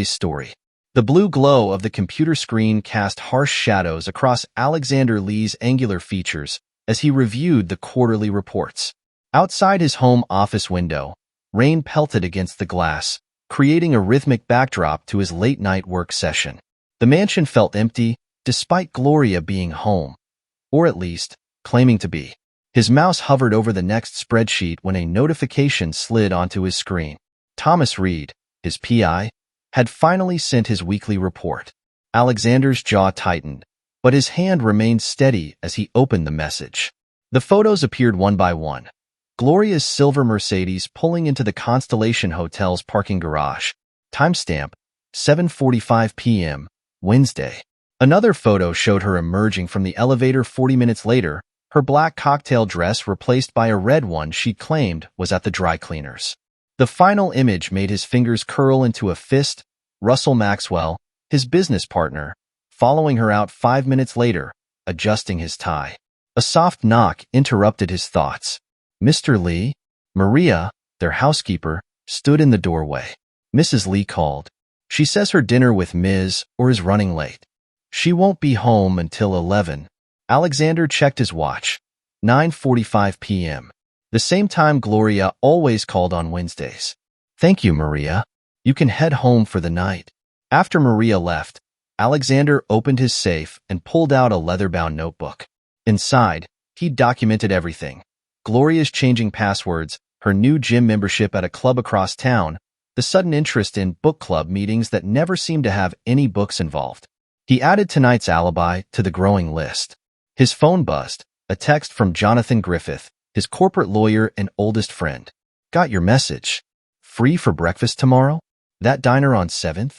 story. The blue glow of the computer screen cast harsh shadows across Alexander Lee's angular features as he reviewed the quarterly reports. Outside his home office window, rain pelted against the glass, creating a rhythmic backdrop to his late-night work session. The mansion felt empty, despite Gloria being home, or at least, claiming to be. His mouse hovered over the next spreadsheet when a notification slid onto his screen. Thomas Reed, his PI, had finally sent his weekly report. Alexander's jaw tightened, but his hand remained steady as he opened the message. The photos appeared one by one. Gloria's silver Mercedes pulling into the Constellation Hotel's parking garage. Timestamp, 7:45 p.m., Wednesday. Another photo showed her emerging from the elevator 40 minutes later, her black cocktail dress replaced by a red one she claimed was at the dry cleaners. The final image made his fingers curl into a fist. Russell Maxwell, his business partner, following her out 5 minutes later, adjusting his tie. A soft knock interrupted his thoughts. Mr. Lee, Maria, their housekeeper, stood in the doorway. Mrs. Lee called. She says her dinner with Ms. or is running late. She won't be home until 11. Alexander checked his watch. 9:45 p.m. The same time Gloria always called on Wednesdays. Thank you, Maria. You can head home for the night. After Maria left, Alexander opened his safe and pulled out a leather-bound notebook. Inside, he documented everything. Gloria's changing passwords, her new gym membership at a club across town, the sudden interest in book club meetings that never seemed to have any books involved. He added tonight's alibi to the growing list. His phone buzzed, a text from Jonathan Griffith, his corporate lawyer and oldest friend. Got your message. Free for breakfast tomorrow? That diner on 7th?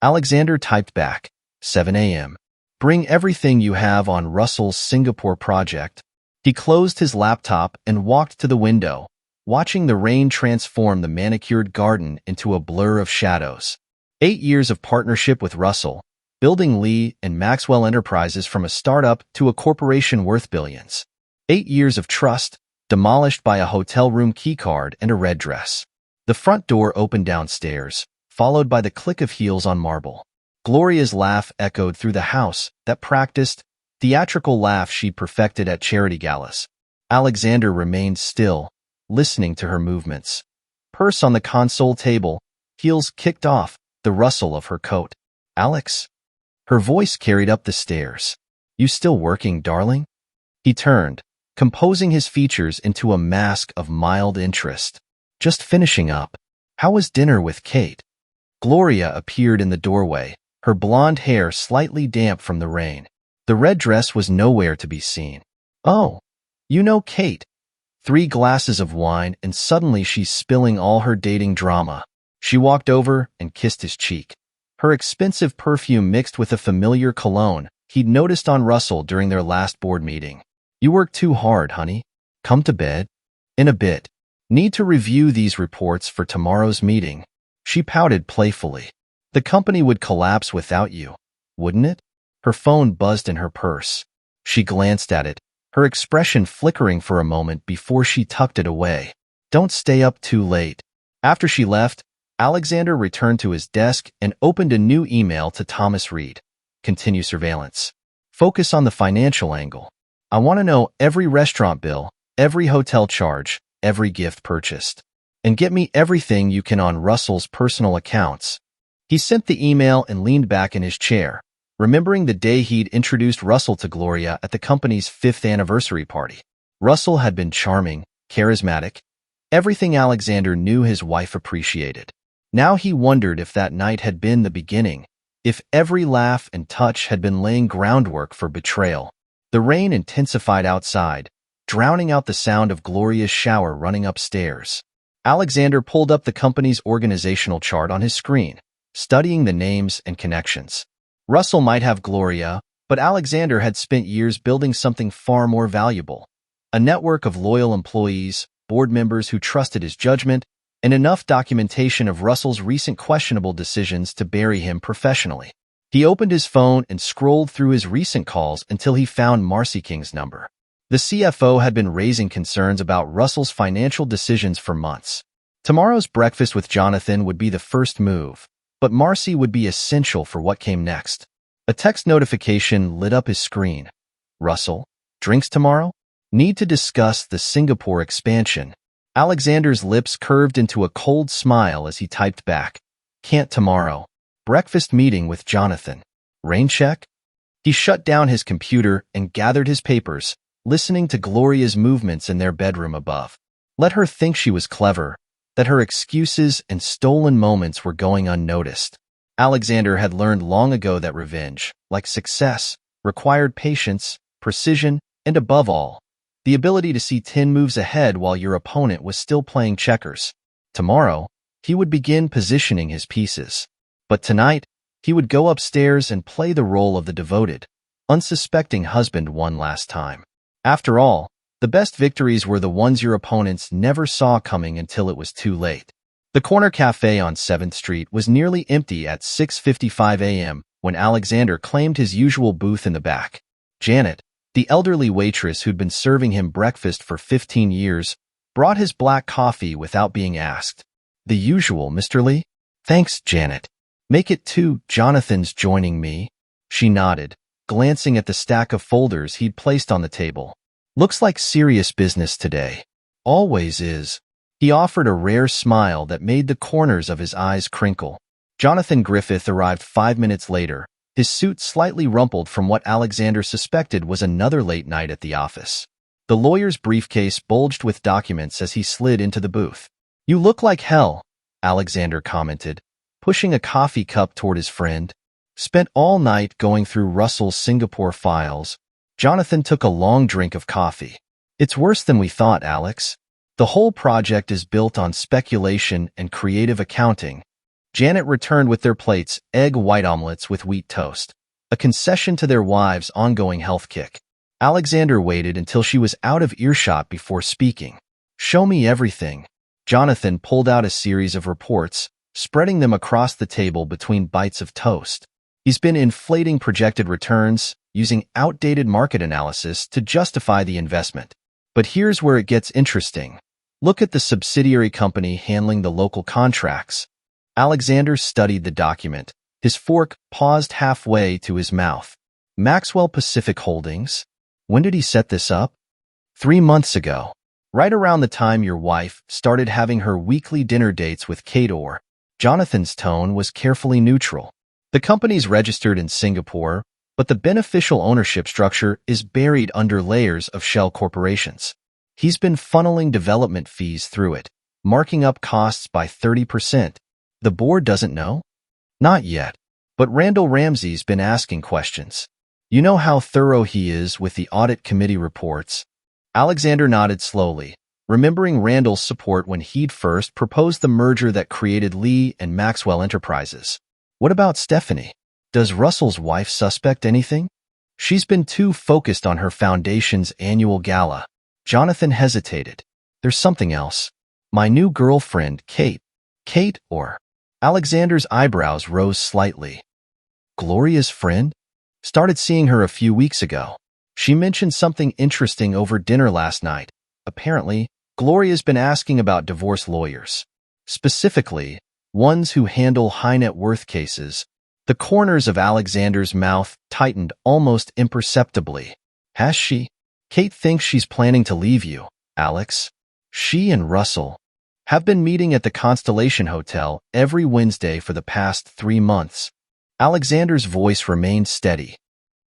Alexander typed back, 7 a.m. Bring everything you have on Russell's Singapore project. He closed his laptop and walked to the window, watching the rain transform the manicured garden into a blur of shadows. 8 years of partnership with Russell, building Lee and Maxwell Enterprises from a startup to a corporation worth billions. 8 years of trust, demolished by a hotel room keycard and a red dress. The front door opened downstairs, followed by the click of heels on marble. Gloria's laugh echoed through the house, that practiced, theatrical laugh she'd perfected at charity galas. Alexander remained still, listening to her movements. Purse on the console table, heels kicked off, the rustle of her coat. Alex? Her voice carried up the stairs. You still working, darling? He turned, composing his features into a mask of mild interest. Just finishing up. How was dinner with Kate? Gloria appeared in the doorway, her blonde hair slightly damp from the rain. The red dress was nowhere to be seen. Oh, you know Kate. 3 glasses of wine and suddenly she's spilling all her dating drama. She walked over and kissed his cheek. Her expensive perfume mixed with a familiar cologne he'd noticed on Russell during their last board meeting. You work too hard, honey. Come to bed. In a bit. Need to review these reports for tomorrow's meeting. She pouted playfully. The company would collapse without you, wouldn't it? Her phone buzzed in her purse. She glanced at it, her expression flickering for a moment before she tucked it away. Don't stay up too late. After she left, Alexander returned to his desk and opened a new email to Thomas Reed. Continue surveillance. Focus on the financial angle. I want to know every restaurant bill, every hotel charge, every gift purchased. And get me everything you can on Russell's personal accounts. He sent the email and leaned back in his chair, remembering the day he'd introduced Russell to Gloria at the company's 5th anniversary party. Russell had been charming, charismatic, everything Alexander knew his wife appreciated. Now he wondered if that night had been the beginning, if every laugh and touch had been laying groundwork for betrayal. The rain intensified outside, drowning out the sound of Gloria's shower running upstairs. Alexander pulled up the company's organizational chart on his screen, studying the names and connections. Russell might have Gloria, but Alexander had spent years building something far more valuable. A network of loyal employees, board members who trusted his judgment, and enough documentation of Russell's recent questionable decisions to bury him professionally. He opened his phone and scrolled through his recent calls until he found Marcy King's number. The CFO had been raising concerns about Russell's financial decisions for months. Tomorrow's breakfast with Jonathan would be the first move. but Marcy would be essential for what came next. A text notification lit up his screen. Russell, drinks tomorrow? Need to discuss the Singapore expansion. Alexander's lips curved into a cold smile as he typed back. Can't tomorrow. Breakfast meeting with Jonathan. Rain check? He shut down his computer and gathered his papers, listening to Gloria's movements in their bedroom above. Let her think she was clever, that her excuses and stolen moments were going unnoticed. Alexander had learned long ago that revenge, like success, required patience, precision, and above all, the ability to see 10 moves ahead while your opponent was still playing checkers. Tomorrow, he would begin positioning his pieces. But tonight, he would go upstairs and play the role of the devoted, unsuspecting husband one last time. After all, the best victories were the ones your opponents never saw coming until it was too late. The corner cafe on 7th Street was nearly empty at 6:55 a.m. when Alexander claimed his usual booth in the back. Janet, the elderly waitress who'd been serving him breakfast for 15 years, brought his black coffee without being asked. The usual, Mr. Lee? Thanks, Janet. Make it 2. Jonathan's joining me. She nodded, glancing at the stack of folders he'd placed on the table. Looks like serious business today. Always is. He offered a rare smile that made the corners of his eyes crinkle. Jonathan Griffith arrived 5 minutes later, his suit slightly rumpled from what Alexander suspected was another late night at the office. The lawyer's briefcase bulged with documents as he slid into the booth. You look like hell, Alexander commented, pushing a coffee cup toward his friend. Spent all night going through Russell's Singapore files. Jonathan took a long drink of coffee. It's worse than we thought, Alex. The whole project is built on speculation and creative accounting. Janet returned with their plates, egg white omelets with wheat toast, a concession to their wives' ongoing health kick. Alexander waited until she was out of earshot before speaking. Show me everything. Jonathan pulled out a series of reports, spreading them across the table between bites of toast. He's been inflating projected returns, using outdated market analysis to justify the investment. But here's where it gets interesting. Look at the subsidiary company handling the local contracts. Alexander studied the document. His fork paused halfway to his mouth. Maxwell Pacific Holdings? When did he set this up? 3 months ago. Right around the time your wife started having her weekly dinner dates with Kador. Jonathan's tone was carefully neutral. The company's registered in Singapore, but the beneficial ownership structure is buried under layers of shell corporations. He's been funneling development fees through it, marking up costs by 30%. The board doesn't know? Not yet, but Randall Ramsey's been asking questions. You know how thorough he is with the audit committee reports. Alexander nodded slowly, remembering Randall's support when he'd first proposed the merger that created Lee and Maxwell Enterprises. What about Stephanie? Does Russell's wife suspect anything? She's been too focused on her foundation's annual gala. Jonathan hesitated. There's something else. My new girlfriend, Kate. Kate, or? Alexander's eyebrows rose slightly. Gloria's friend? Started seeing her a few weeks ago. She mentioned something interesting over dinner last night. Apparently, Gloria's been asking about divorce lawyers. Specifically, ones who handle high-net-worth cases. The corners of Alexander's mouth tightened almost imperceptibly. Has she? Kate thinks she's planning to leave you, Alex. She and Russell have been meeting at the Constellation Hotel every Wednesday for the past 3 months. Alexander's voice remained steady.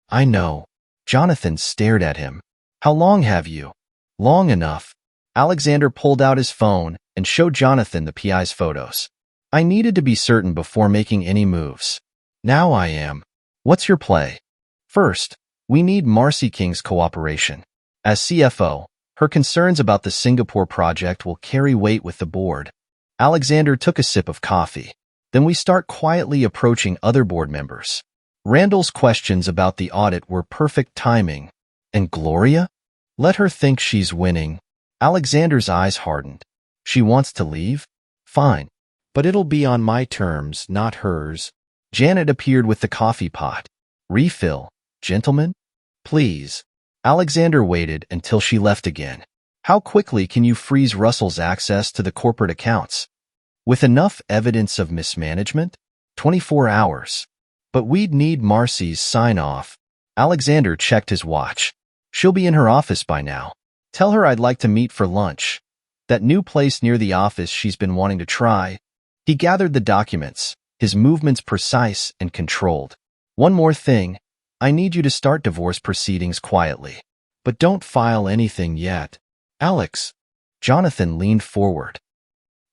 I know. Jonathan stared at him. How long have you? Long enough. Alexander pulled out his phone and showed Jonathan the PI's photos. I needed to be certain before making any moves. Now I am. What's your play? First, we need Marcy King's cooperation. As CFO, her concerns about the Singapore project will carry weight with the board. Alexander took a sip of coffee. Then we start quietly approaching other board members. Randall's questions about the audit were perfect timing. And Gloria? Let her think she's winning. Alexander's eyes hardened. She wants to leave? Fine. But it'll be on my terms, not hers. Janet appeared with the coffee pot. Refill, gentlemen? Please. Alexander waited until she left again. How quickly can you freeze Russell's access to the corporate accounts? With enough evidence of mismanagement? 24 hours. But we'd need Marcy's sign-off. Alexander checked his watch. She'll be in her office by now. Tell her I'd like to meet for lunch. That new place near the office she's been wanting to try. He gathered the documents, his movements precise and controlled. One more thing. I need you to start divorce proceedings quietly. But don't file anything yet. Alex. Jonathan leaned forward.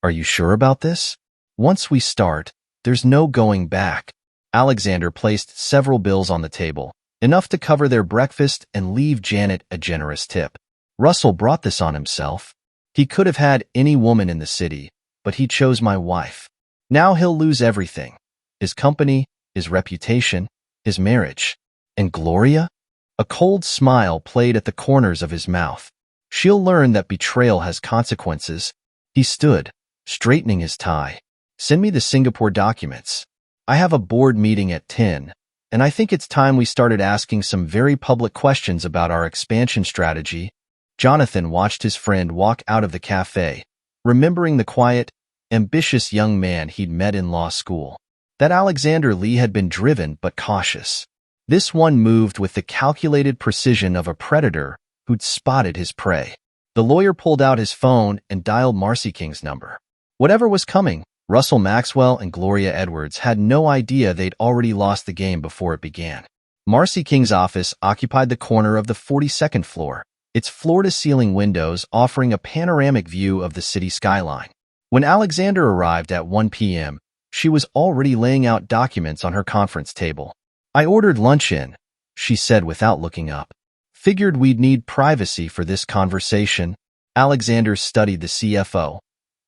Are you sure about this? Once we start, there's no going back. Alexander placed several bills on the table, enough to cover their breakfast and leave Janet a generous tip. Russell brought this on himself. He could have had any woman in the city, but he chose my wife. Now he'll lose everything. His company, his reputation, his marriage. And Gloria? A cold smile played at the corners of his mouth. She'll learn that betrayal has consequences. He stood, straightening his tie. Send me the Singapore documents. I have a board meeting at 10, and I think it's time we started asking some very public questions about our expansion strategy. Jonathan watched his friend walk out of the cafe, remembering the quiet, ambitious young man he'd met in law school. That Alexander Lee had been driven but cautious. This one moved with the calculated precision of a predator who'd spotted his prey. The lawyer pulled out his phone and dialed Marcy King's number. Whatever was coming, Russell Maxwell and Gloria Edwards had no idea they'd already lost the game before it began. Marcy King's office occupied the corner of the 42nd floor, its floor-to-ceiling windows offering a panoramic view of the city skyline. When Alexander arrived at 1 p.m., she was already laying out documents on her conference table. I ordered lunch in, she said without looking up. Figured we'd need privacy for this conversation. Alexander studied the CFO.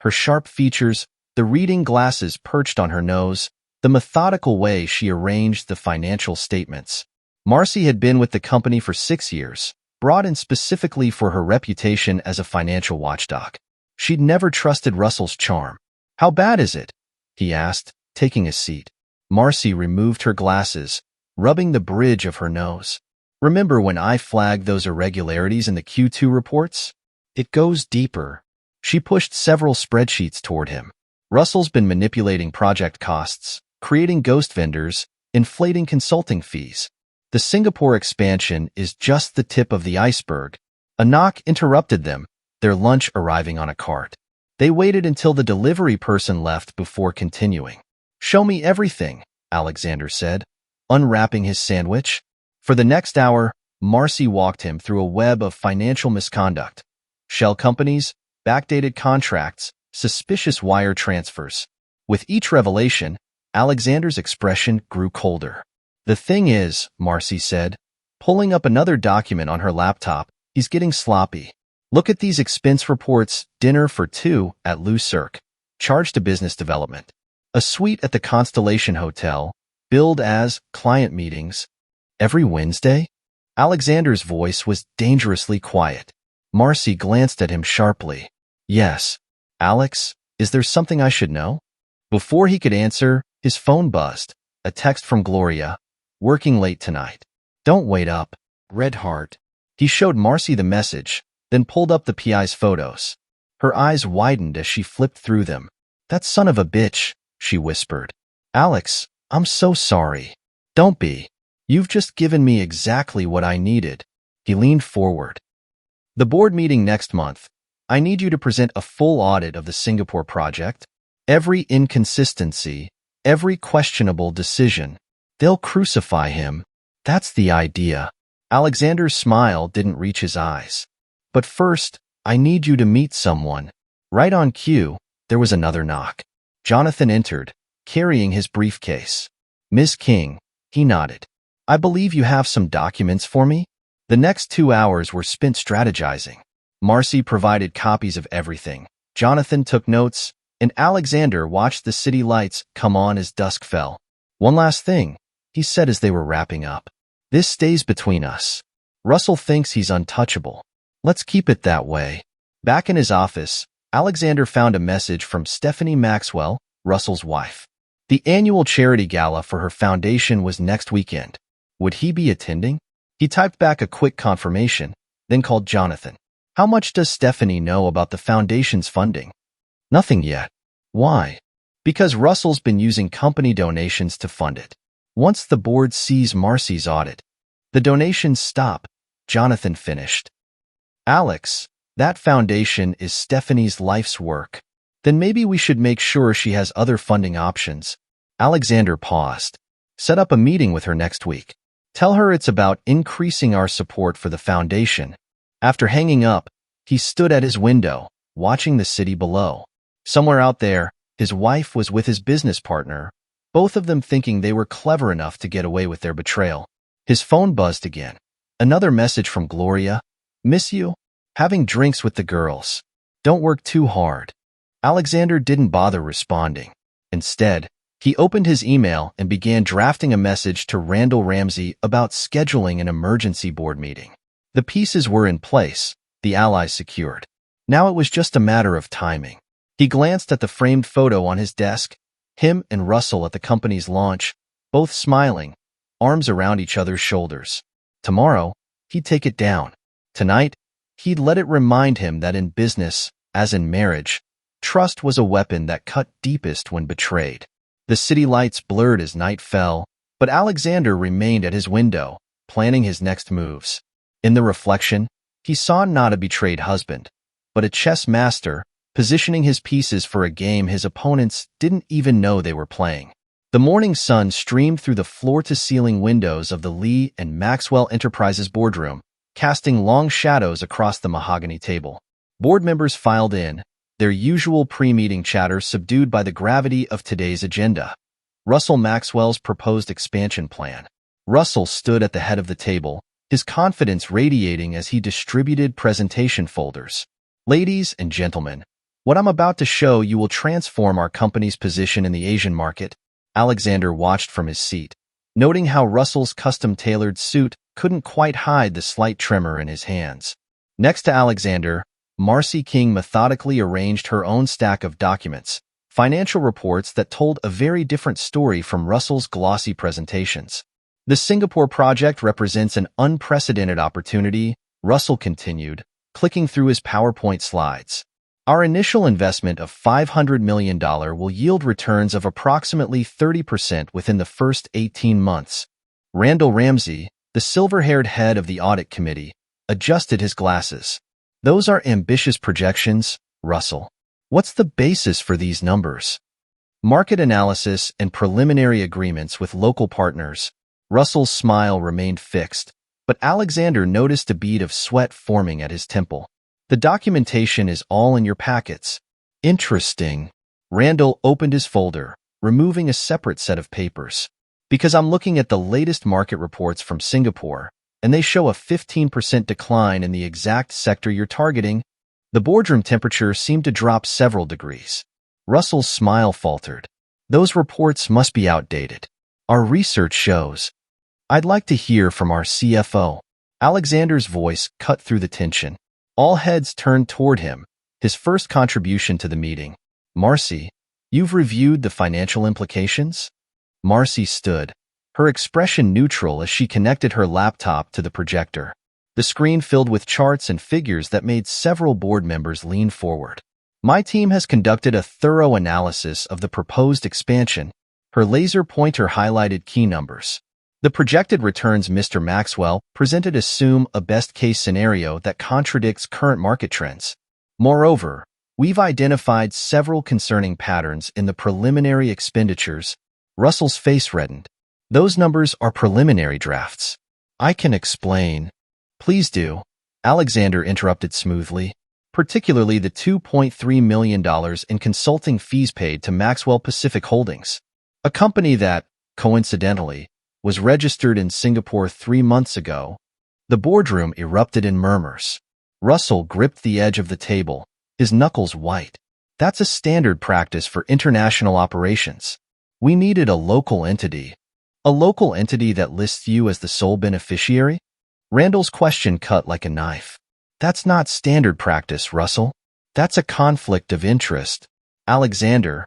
Her sharp features, the reading glasses perched on her nose, the methodical way she arranged the financial statements. Marcy had been with the company for 6 years, brought in specifically for her reputation as a financial watchdog. She'd never trusted Russell's charm. How bad is it? He asked, taking a seat. Marcy removed her glasses, rubbing the bridge of her nose. Remember when I flagged those irregularities in the Q2 reports? It goes deeper. She pushed several spreadsheets toward him. Russell's been manipulating project costs, creating ghost vendors, inflating consulting fees. The Singapore expansion is just the tip of the iceberg. A knock interrupted them, their lunch arriving on a cart. They waited until the delivery person left before continuing. Show me everything, Alexander said, unwrapping his sandwich. For the next hour, Marcy walked him through a web of financial misconduct. Shell companies, backdated contracts, suspicious wire transfers. With each revelation, Alexander's expression grew colder. The thing is, Marcy said, pulling up another document on her laptop, he's getting sloppy. Look at these expense reports, dinner for 2 at Lou Cirque, charge to business development. A suite at the Constellation Hotel, billed as client meetings. Every Wednesday? Alexander's voice was dangerously quiet. Marcy glanced at him sharply. Yes. Alex, is there something I should know? Before he could answer, his phone buzzed. A text from Gloria. Working late tonight. Don't wait up. Red heart. He showed Marcy the message, then pulled up the PI's photos. Her eyes widened as she flipped through them. That son of a bitch, she whispered. Alex, I'm so sorry. Don't be. You've just given me exactly what I needed. He leaned forward. The board meeting next month. I need you to present a full audit of the Singapore project. Every inconsistency, every questionable decision. They'll crucify him. That's the idea. Alexander's smile didn't reach his eyes. But first, I need you to meet someone. Right on cue, there was another knock. Jonathan entered, carrying his briefcase. Ms. King, he nodded. I believe you have some documents for me? The next 2 hours were spent strategizing. Marcy provided copies of everything. Jonathan took notes, and Alexander watched the city lights come on as dusk fell. One last thing, he said as they were wrapping up. This stays between us. Russell thinks he's untouchable. Let's keep it that way. Back in his office, Alexander found a message from Stephanie Maxwell, Russell's wife. The annual charity gala for her foundation was next weekend. Would he be attending? He typed back a quick confirmation, then called Jonathan. How much does Stephanie know about the foundation's funding? Nothing yet. Why? Because Russell's been using company donations to fund it. Once the board sees Marcy's audit, the donations stop, Jonathan finished. Alex, that foundation is Stephanie's life's work. Then maybe we should make sure she has other funding options. Alexander paused. Set up a meeting with her next week. Tell her it's about increasing our support for the foundation. After hanging up, he stood at his window, watching the city below. Somewhere out there, his wife was with his business partner, both of them thinking they were clever enough to get away with their betrayal. His phone buzzed again. Another message from Gloria. Miss you? Having drinks with the girls. Don't work too hard. Alexander didn't bother responding. Instead, he opened his email and began drafting a message to Randall Ramsey about scheduling an emergency board meeting. The pieces were in place, the allies secured. Now it was just a matter of timing. He glanced at the framed photo on his desk, him and Russell at the company's launch, both smiling, arms around each other's shoulders. Tomorrow, he'd take it down. Tonight, he'd let it remind him that in business, as in marriage, trust was a weapon that cut deepest when betrayed. The city lights blurred as night fell, but Alexander remained at his window, planning his next moves. In the reflection, he saw not a betrayed husband, but a chess master, positioning his pieces for a game his opponents didn't even know they were playing. The morning sun streamed through the floor-to-ceiling windows of the Lee and Maxwell Enterprises boardroom, casting long shadows across the mahogany table. Board members filed in, their usual pre-meeting chatter subdued by the gravity of today's agenda. Russell Maxwell's proposed expansion plan. Russell stood at the head of the table, his confidence radiating as he distributed presentation folders. Ladies and gentlemen, what I'm about to show you will transform our company's position in the Asian market. Alexander watched from his seat, noting how Russell's custom-tailored suit couldn't quite hide the slight tremor in his hands. Next to Alexander, Marcy King methodically arranged her own stack of documents, financial reports that told a very different story from Russell's glossy presentations. The Singapore project represents an unprecedented opportunity, Russell continued, clicking through his PowerPoint slides. Our initial investment of $500 million will yield returns of approximately 30% within the first 18 months. Randall Ramsey, the silver-haired head of the audit committee, adjusted his glasses. Those are ambitious projections, Russell. What's the basis for these numbers? Market analysis and preliminary agreements with local partners. Russell's smile remained fixed, but Alexander noticed a bead of sweat forming at his temple. The documentation is all in your packets. Interesting. Randall opened his folder, removing a separate set of papers. Because I'm looking at the latest market reports from Singapore, and they show a 15% decline in the exact sector you're targeting. The boardroom temperature seemed to drop several degrees. Russell's smile faltered. Those reports must be outdated. Our research shows. I'd like to hear from our CFO. Alexander's voice cut through the tension. All heads turned toward him, his first contribution to the meeting. Marcy, you've reviewed the financial implications? Marcy stood, her expression neutral as she connected her laptop to the projector. The screen filled with charts and figures that made several board members lean forward. My team has conducted a thorough analysis of the proposed expansion. Her laser pointer highlighted key numbers. The projected returns Mr. Maxwell presented assume a best-case scenario that contradicts current market trends. Moreover, we've identified several concerning patterns in the preliminary expenditures. Russell's face reddened. Those numbers are preliminary drafts. I can explain. Please do. Alexander interrupted smoothly. Particularly the $2.3 million in consulting fees paid to Maxwell Pacific Holdings, a company that, coincidentally, was registered in Singapore 3 months ago. The boardroom erupted in murmurs. Russell gripped the edge of the table, his knuckles white. That's a standard practice for international operations. We needed a local entity. A local entity that lists you as the sole beneficiary? Randall's question cut like a knife. That's not standard practice, Russell. That's a conflict of interest. Alexander.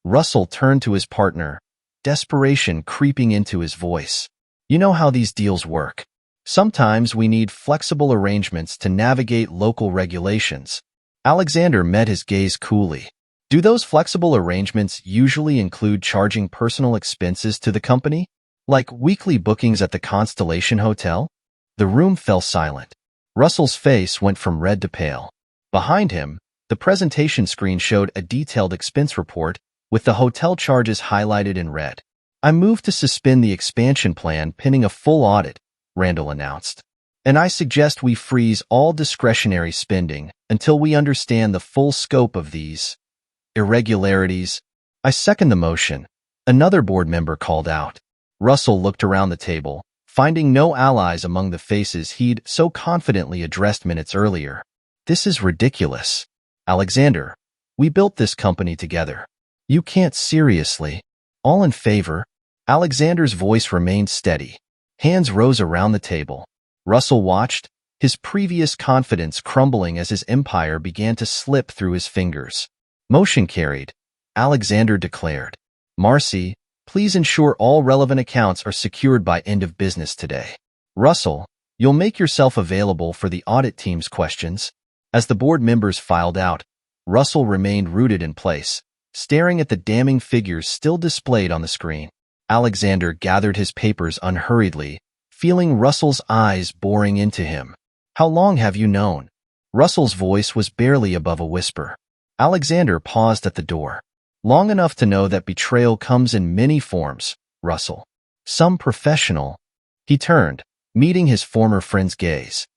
Russell turned to his partner, desperation creeping into his voice. You know how these deals work. Sometimes we need flexible arrangements to navigate local regulations. Alexander met his gaze coolly. Do those flexible arrangements usually include charging personal expenses to the company, like weekly bookings at the Constellation Hotel? The room fell silent. Russell's face went from red to pale. Behind him, the presentation screen showed a detailed expense report with the hotel charges highlighted in red. I moved to suspend the expansion plan pending a full audit, Randall announced. And I suggest we freeze all discretionary spending until we understand the full scope of these irregularities. I second the motion, another board member called out. Russell looked around the table, finding no allies among the faces he'd so confidently addressed minutes earlier. This is ridiculous. Alexander, we built this company together. You can't seriously. All in favor? Alexander's voice remained steady. Hands rose around the table. Russell watched, his previous confidence crumbling as his empire began to slip through his fingers. Motion carried. Alexander declared. Marcy, please ensure all relevant accounts are secured by end of business today. Russell, you'll make yourself available for the audit team's questions. As the board members filed out, Russell remained rooted in place, staring at the damning figures still displayed on the screen. Alexander gathered his papers unhurriedly, feeling Russell's eyes boring into him. How long have you known? Russell's voice was barely above a whisper. Alexander paused at the door. Long enough to know that betrayal comes in many forms, Russell. Some professional. He turned, meeting his former friend's gaze.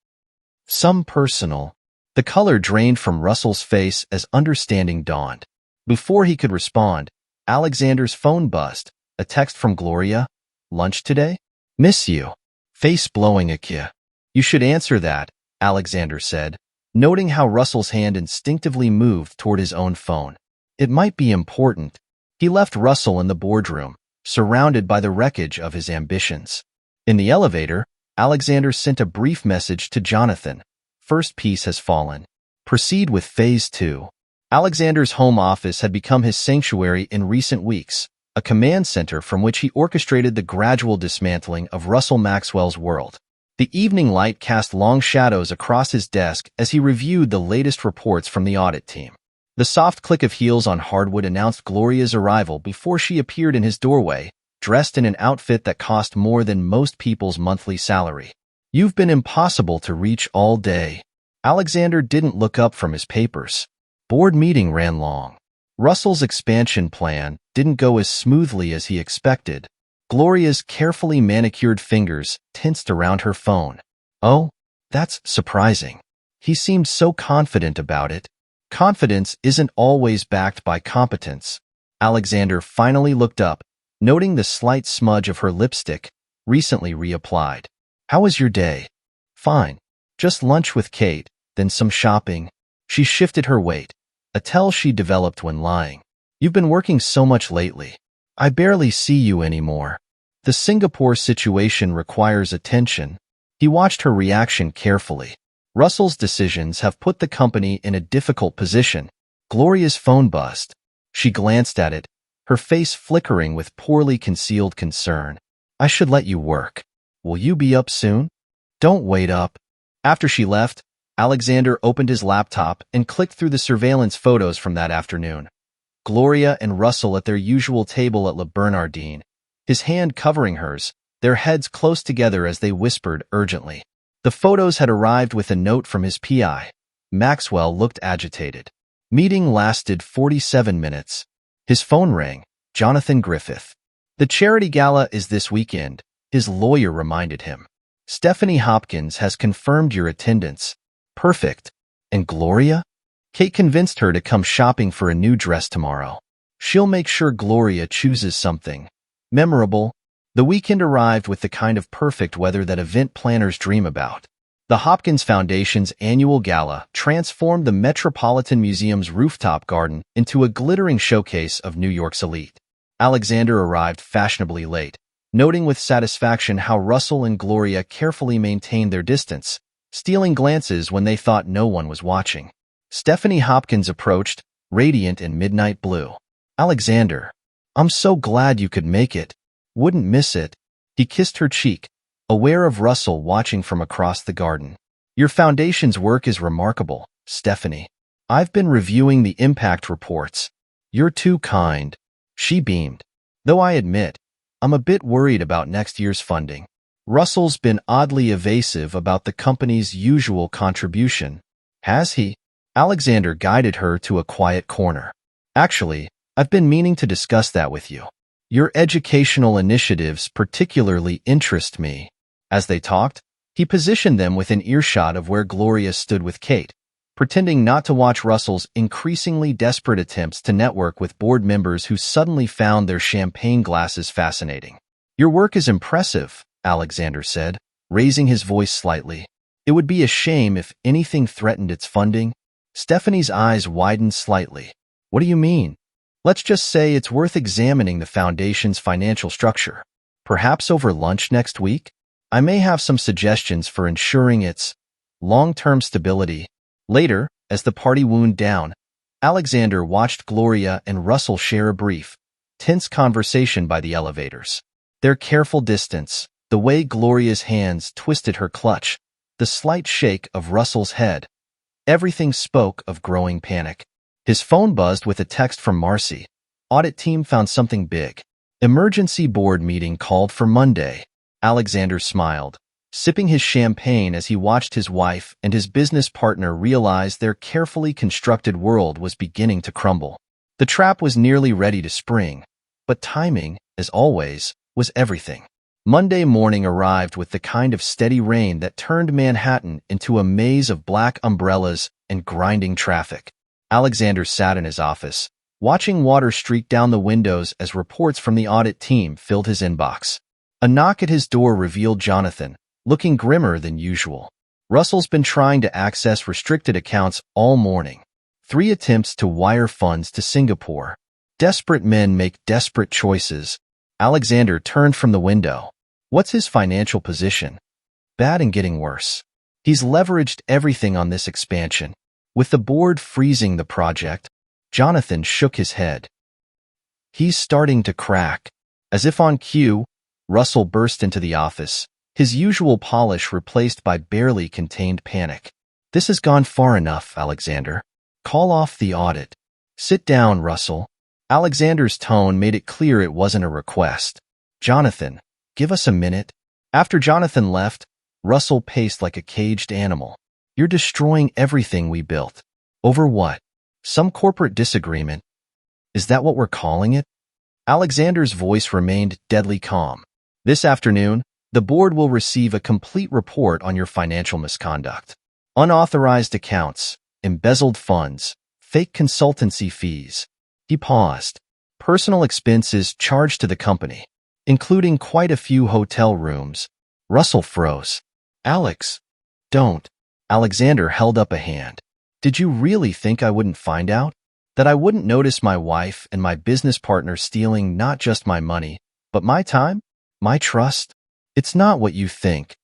Some personal. The color drained from Russell's face as understanding dawned. Before he could respond, Alexander's phone buzzed. A text from Gloria. Lunch today? Miss you. Face blowing a kiss. You should answer that, Alexander said, noting how Russell's hand instinctively moved toward his own phone. It might be important. He left Russell in the boardroom, surrounded by the wreckage of his ambitions. In the elevator, Alexander sent a brief message to Jonathan. First piece has fallen. Proceed with Phase 2. Alexander's home office had become his sanctuary in recent weeks, a command center from which he orchestrated the gradual dismantling of Russell Maxwell's world. The evening light cast long shadows across his desk as he reviewed the latest reports from the audit team. The soft click of heels on hardwood announced Gloria's arrival before she appeared in his doorway, dressed in an outfit that cost more than most people's monthly salary. You've been impossible to reach all day. Alexander didn't look up from his papers. Board meeting ran long. Russell's expansion plan didn't go as smoothly as he expected. Gloria's carefully manicured fingers tensed around her phone. Oh, that's surprising. He seemed so confident about it. Confidence isn't always backed by competence. Alexander finally looked up, noting the slight smudge of her lipstick, recently reapplied. How was your day? Fine. Just lunch with Kate, then some shopping. She shifted her weight, a tell she developed when lying. You've been working so much lately. I barely see you anymore. The Singapore situation requires attention. He watched her reaction carefully. Russell's decisions have put the company in a difficult position. Gloria's phone buzzed. She glanced at it, her face flickering with poorly concealed concern. I should let you work. Will you be up soon? Don't wait up. After she left, Alexander opened his laptop and clicked through the surveillance photos from that afternoon. Gloria and Russell at their usual table at Le Bernardin, his hand covering hers, their heads close together as they whispered urgently. The photos had arrived with a note from his PI. Maxwell looked agitated. Meeting lasted 47 minutes. His phone rang. Jonathan Griffith. The charity gala is this weekend, his lawyer reminded him. Stephanie Hopkins has confirmed your attendance. Perfect. And Gloria? Kate convinced her to come shopping for a new dress tomorrow. She'll make sure Gloria chooses something memorable. The weekend arrived with the kind of perfect weather that event planners dream about. The Hopkins Foundation's annual gala transformed the Metropolitan Museum's rooftop garden into a glittering showcase of New York's elite. Alexander arrived fashionably late, noting with satisfaction how Russell and Gloria carefully maintained their distance, stealing glances when they thought no one was watching. Stephanie Hopkins approached, radiant in midnight blue. Alexander, I'm so glad you could make it. Wouldn't miss it. He kissed her cheek, aware of Russell watching from across the garden. Your foundation's work is remarkable, Stephanie. I've been reviewing the impact reports, You're too kind. She beamed. Though I admit, I'm a bit worried about next year's funding. Russell's been oddly evasive about the company's usual contribution. Has he? Alexander guided her to a quiet corner. Actually, I've been meaning to discuss that with you. Your educational initiatives particularly interest me. As they talked, he positioned them within earshot of where Gloria stood with Kate, pretending not to watch Russell's increasingly desperate attempts to network with board members who suddenly found their champagne glasses fascinating. Your work is impressive, Alexander said, raising his voice slightly. It would be a shame if anything threatened its funding. Stephanie's eyes widened slightly. What do you mean? Let's just say it's worth examining the foundation's financial structure. Perhaps over lunch next week? I may have some suggestions for ensuring its long-term stability. Later, as the party wound down, Alexander watched Gloria and Russell share a brief, tense conversation by the elevators. Their careful distance, the way Gloria's hands twisted her clutch, the slight shake of Russell's head, everything spoke of growing panic. His phone buzzed with a text from Marcy. Audit team found something big. Emergency board meeting called for Monday. Alexander smiled, sipping his champagne as he watched his wife and his business partner realize their carefully constructed world was beginning to crumble. The trap was nearly ready to spring, but timing, as always, was everything. Monday morning arrived with the kind of steady rain that turned Manhattan into a maze of black umbrellas and grinding traffic. Alexander sat in his office, watching water streak down the windows as reports from the audit team filled his inbox. A knock at his door revealed Jonathan, looking grimmer than usual. Russell's been trying to access restricted accounts all morning. 3 attempts to wire funds to Singapore. Desperate men make desperate choices. Alexander turned from the window. What's his financial position? Bad and getting worse. He's leveraged everything on this expansion. With the board freezing the project, Jonathan shook his head. He's starting to crack. As if on cue, Russell burst into the office, his usual polish replaced by barely contained panic. This has gone far enough, Alexander. Call off the audit. Sit down, Russell. Alexander's tone made it clear it wasn't a request. Jonathan, give us a minute. After Jonathan left, Russell paced like a caged animal. You're destroying everything we built. Over what? Some corporate disagreement. Is that what we're calling it? Alexander's voice remained deadly calm. This afternoon, the board will receive a complete report on your financial misconduct. Unauthorized accounts, embezzled funds, fake consultancy fees. He paused. Personal expenses charged to the company, including quite a few hotel rooms. Russell froze. Alex, don't. Alexander held up a hand. Did you really think I wouldn't find out? That I wouldn't notice my wife and my business partner stealing not just my money, but my time? My trust? It's not what you think.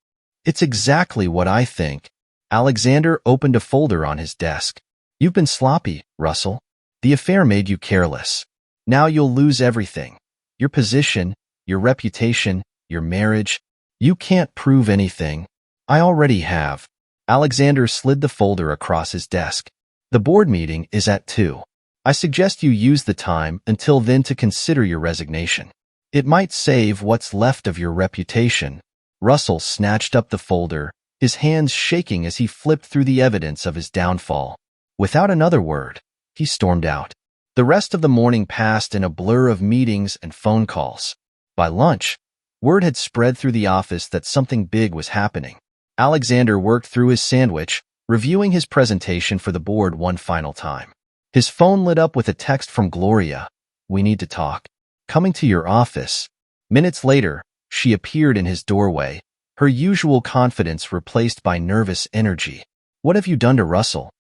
It's exactly what I think. Alexander opened a folder on his desk. You've been sloppy, Russell. The affair made you careless. Now you'll lose everything. Your position, your reputation, your marriage. You can't prove anything. I already have. Alexander slid the folder across his desk. The board meeting is at 2. I suggest you use the time until then to consider your resignation. It might save what's left of your reputation. Russell snatched up the folder, his hands shaking as he flipped through the evidence of his downfall. Without another word, he stormed out. The rest of the morning passed in a blur of meetings and phone calls. By lunch, word had spread through the office that something big was happening. Alexander worked through his sandwich, reviewing his presentation for the board one final time. His phone lit up with a text from Gloria. We need to talk. Coming to your office. Minutes later, she appeared in his doorway, her usual confidence replaced by nervous energy. What have you done to Russell?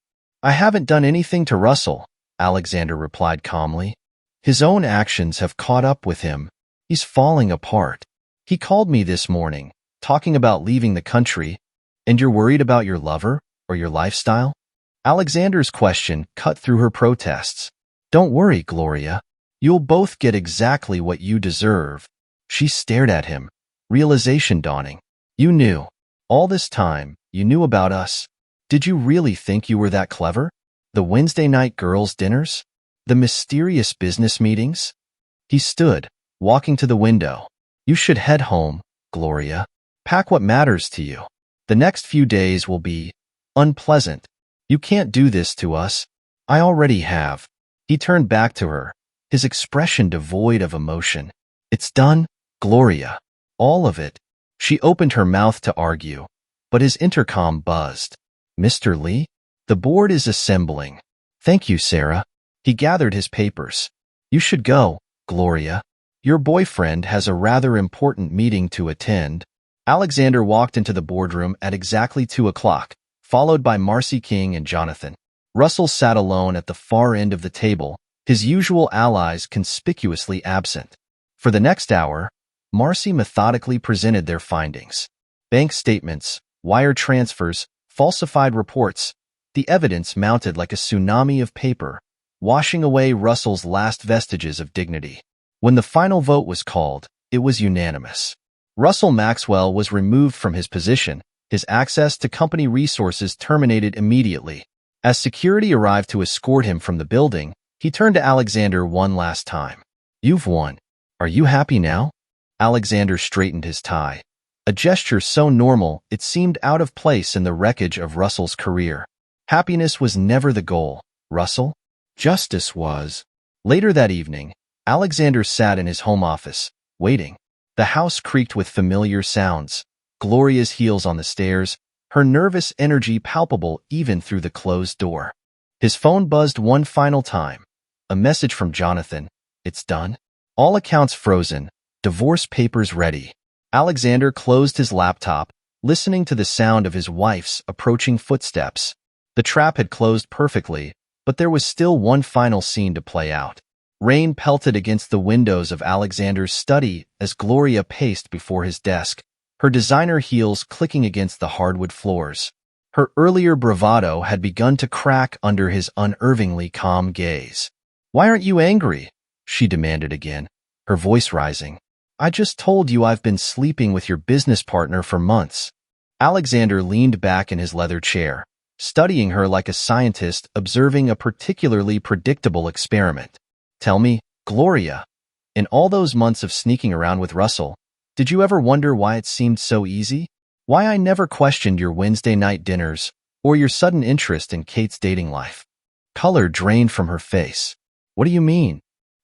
I haven't done anything to Russell, Alexander replied calmly. His own actions have caught up with him. He's falling apart. He called me this morning, talking about leaving the country. And you're worried about your lover or your lifestyle? Alexander's question cut through her protests. Don't worry, Gloria. You'll both get exactly what you deserve. She stared at him, realization dawning. You knew. All this time, you knew about us. Did you really think you were that clever? The Wednesday night girls' dinners? The mysterious business meetings? He stood, walking to the window. You should head home, Gloria. Pack what matters to you. The next few days will be unpleasant. You can't do this to us. I already have. He turned back to her, his expression devoid of emotion. It's done, Gloria. All of it. She opened her mouth to argue, but his intercom buzzed. Mr. Lee? The board is assembling. Thank you, Sarah. He gathered his papers. You should go, Gloria. Your boyfriend has a rather important meeting to attend. Alexander walked into the boardroom at exactly 2 o'clock, followed by Marcy King and Jonathan. Russell sat alone at the far end of the table, his usual allies conspicuously absent. For the next hour, Marcy methodically presented their findings. Bank statements, wire transfers, falsified reports. The evidence mounted like a tsunami of paper, washing away Russell's last vestiges of dignity. When the final vote was called, it was unanimous. Russell Maxwell was removed from his position, his access to company resources terminated immediately. As security arrived to escort him from the building, he turned to Alexander one last time. You've won. Are you happy now? Alexander straightened his tie, a gesture so normal it seemed out of place in the wreckage of Russell's career. Happiness was never the goal, Russell. Justice was. Later that evening, Alexander sat in his home office, waiting. The house creaked with familiar sounds. Gloria's heels on the stairs, her nervous energy palpable even through the closed door. His phone buzzed one final time. A message from Jonathan. It's done. All accounts frozen. Divorce papers ready. Alexander closed his laptop, listening to the sound of his wife's approaching footsteps. The trap had closed perfectly, but there was still one final scene to play out. Rain pelted against the windows of Alexander's study as Gloria paced before his desk, her designer heels clicking against the hardwood floors. Her earlier bravado had begun to crack under his unervingly calm gaze. Why aren't you angry? She demanded again, her voice rising. I just told you I've been sleeping with your business partner for months. Alexander leaned back in his leather chair, studying her like a scientist observing a particularly predictable experiment. Tell me, Gloria, in all those months of sneaking around with Russell, did you ever wonder why it seemed so easy? Why I never questioned your Wednesday night dinners or your sudden interest in Kate's dating life? Color drained from her face. What do you mean?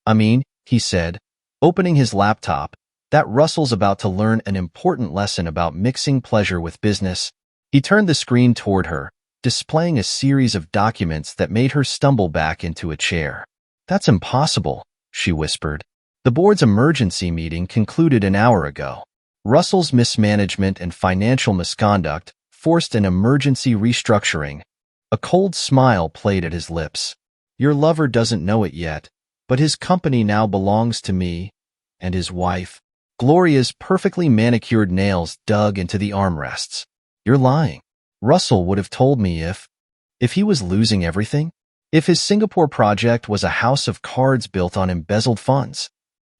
I mean, he said, opening his laptop, that Russell's about to learn an important lesson about mixing pleasure with business. He turned the screen toward her, displaying a series of documents that made her stumble back into a chair. That's impossible, she whispered. The board's emergency meeting concluded an hour ago. Russell's mismanagement and financial misconduct forced an emergency restructuring. A cold smile played at his lips. Your lover doesn't know it yet, but his company now belongs to me and his wife. Gloria's perfectly manicured nails dug into the armrests. You're lying. Russell would have told me if he was losing everything. If his Singapore project was a house of cards built on embezzled funds.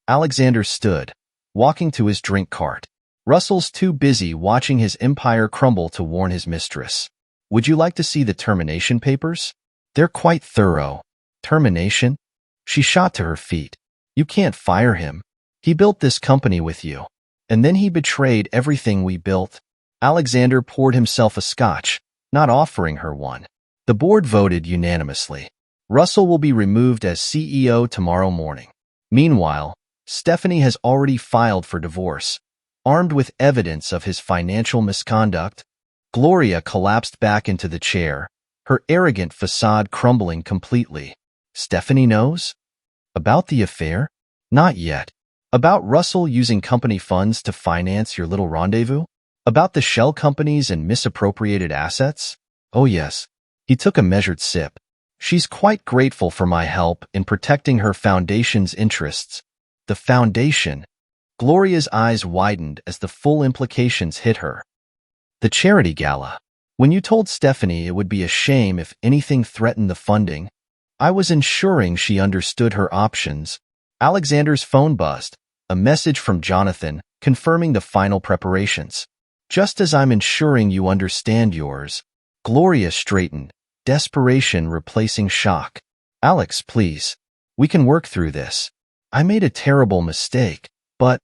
Alexander stood, walking to his drink cart. Russell's too busy watching his empire crumble to warn his mistress. Would you like to see the termination papers? They're quite thorough. Termination? She shot to her feet. You can't fire him. He built this company with you. And then he betrayed everything we built. Alexander poured himself a scotch, not offering her one. The board voted unanimously. Russell will be removed as CEO tomorrow morning. Meanwhile, Stephanie has already filed for divorce. Armed with evidence of his financial misconduct, Gloria collapsed back into the chair, her arrogant facade crumbling completely. Stephanie knows? About the affair? Not yet. About Russell using company funds to finance your little rendezvous? About the shell companies and misappropriated assets? Oh yes. He took a measured sip. She's quite grateful for my help in protecting her foundation's interests. The foundation. Gloria's eyes widened as the full implications hit her. The charity gala. When you told Stephanie it would be a shame if anything threatened the funding, I was ensuring she understood her options. Alexander's phone buzzed, a message from Jonathan confirming the final preparations. Just as I'm ensuring you understand yours. Gloria straightened, desperation replacing shock. Alex, please. We can work through this. I made a terrible mistake, but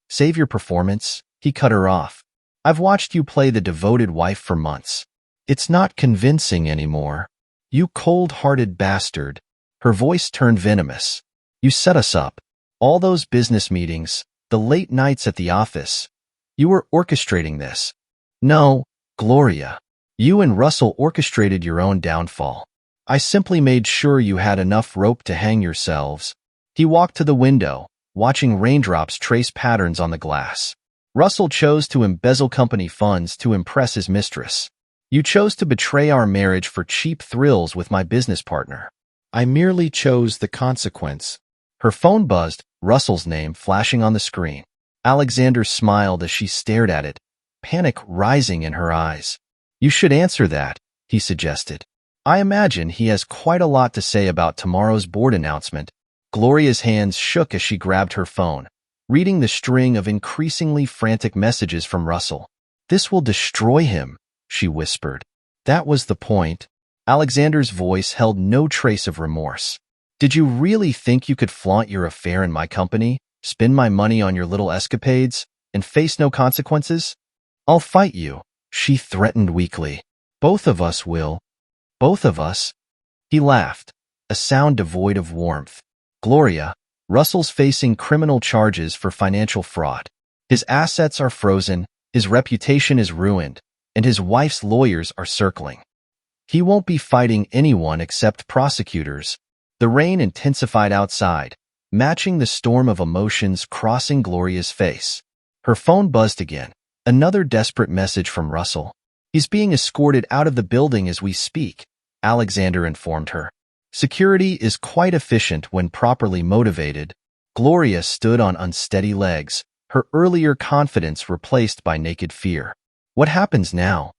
save your performance, he cut her off. I've watched you play the devoted wife for months. It's not convincing anymore. You cold-hearted bastard. Her voice turned venomous. You set us up. All those business meetings, the late nights at the office. You were orchestrating this. No, Gloria. You and Russell orchestrated your own downfall. I simply made sure you had enough rope to hang yourselves. He walked to the window, watching raindrops trace patterns on the glass. Russell chose to embezzle company funds to impress his mistress. You chose to betray our marriage for cheap thrills with my business partner. I merely chose the consequence. Her phone buzzed, Russell's name flashing on the screen. Alexander smiled as she stared at it, panic rising in her eyes. You should answer that, he suggested. I imagine he has quite a lot to say about tomorrow's board announcement. Gloria's hands shook as she grabbed her phone, reading the string of increasingly frantic messages from Russell. This will destroy him, she whispered. That was the point. Alexander's voice held no trace of remorse. Did you really think you could flaunt your affair in my company, spend my money on your little escapades, and face no consequences? I'll fight you, she threatened weakly. Both of us will. Both of us. He laughed, a sound devoid of warmth. Gloria, Russell's facing criminal charges for financial fraud. His assets are frozen, his reputation is ruined, and his wife's lawyers are circling. He won't be fighting anyone except prosecutors. The rain intensified outside, matching the storm of emotions crossing Gloria's face. Her phone buzzed again, another desperate message from Russell. He's being escorted out of the building as we speak, Alexander informed her. Security is quite efficient when properly motivated. Gloria stood on unsteady legs, her earlier confidence replaced by naked fear. What happens now?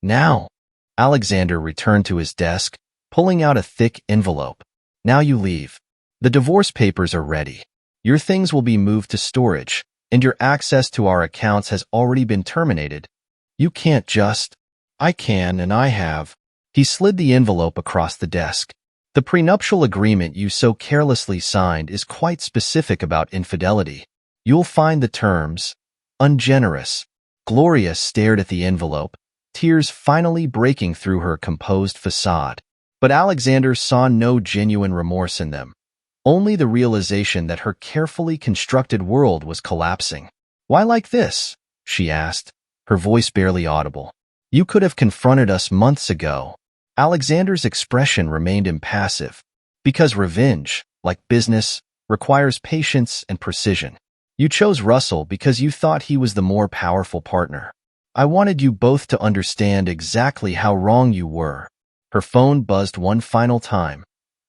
Now? Alexander returned to his desk, pulling out a thick envelope. Now you leave. The divorce papers are ready. Your things will be moved to storage, and your access to our accounts has already been terminated. You can't just. I can, and I have. He slid the envelope across the desk. The prenuptial agreement you so carelessly signed is quite specific about infidelity. You'll find the terms ungenerous. Gloria stared at the envelope, tears finally breaking through her composed facade. But Alexander saw no genuine remorse in them, only the realization that her carefully constructed world was collapsing. Why like this? She asked, her voice barely audible. You could have confronted us months ago. Alexander's expression remained impassive, because revenge, like business, requires patience and precision. You chose Russell because you thought he was the more powerful partner. I wanted you both to understand exactly how wrong you were. Her phone buzzed one final time.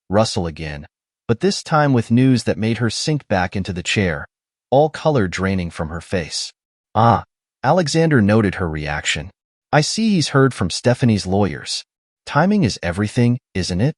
Russell again, but this time with news that made her sink back into the chair, all color draining from her face. Ah, Alexander noted her reaction. I see he's heard from Stephanie's lawyers. Timing is everything, isn't it?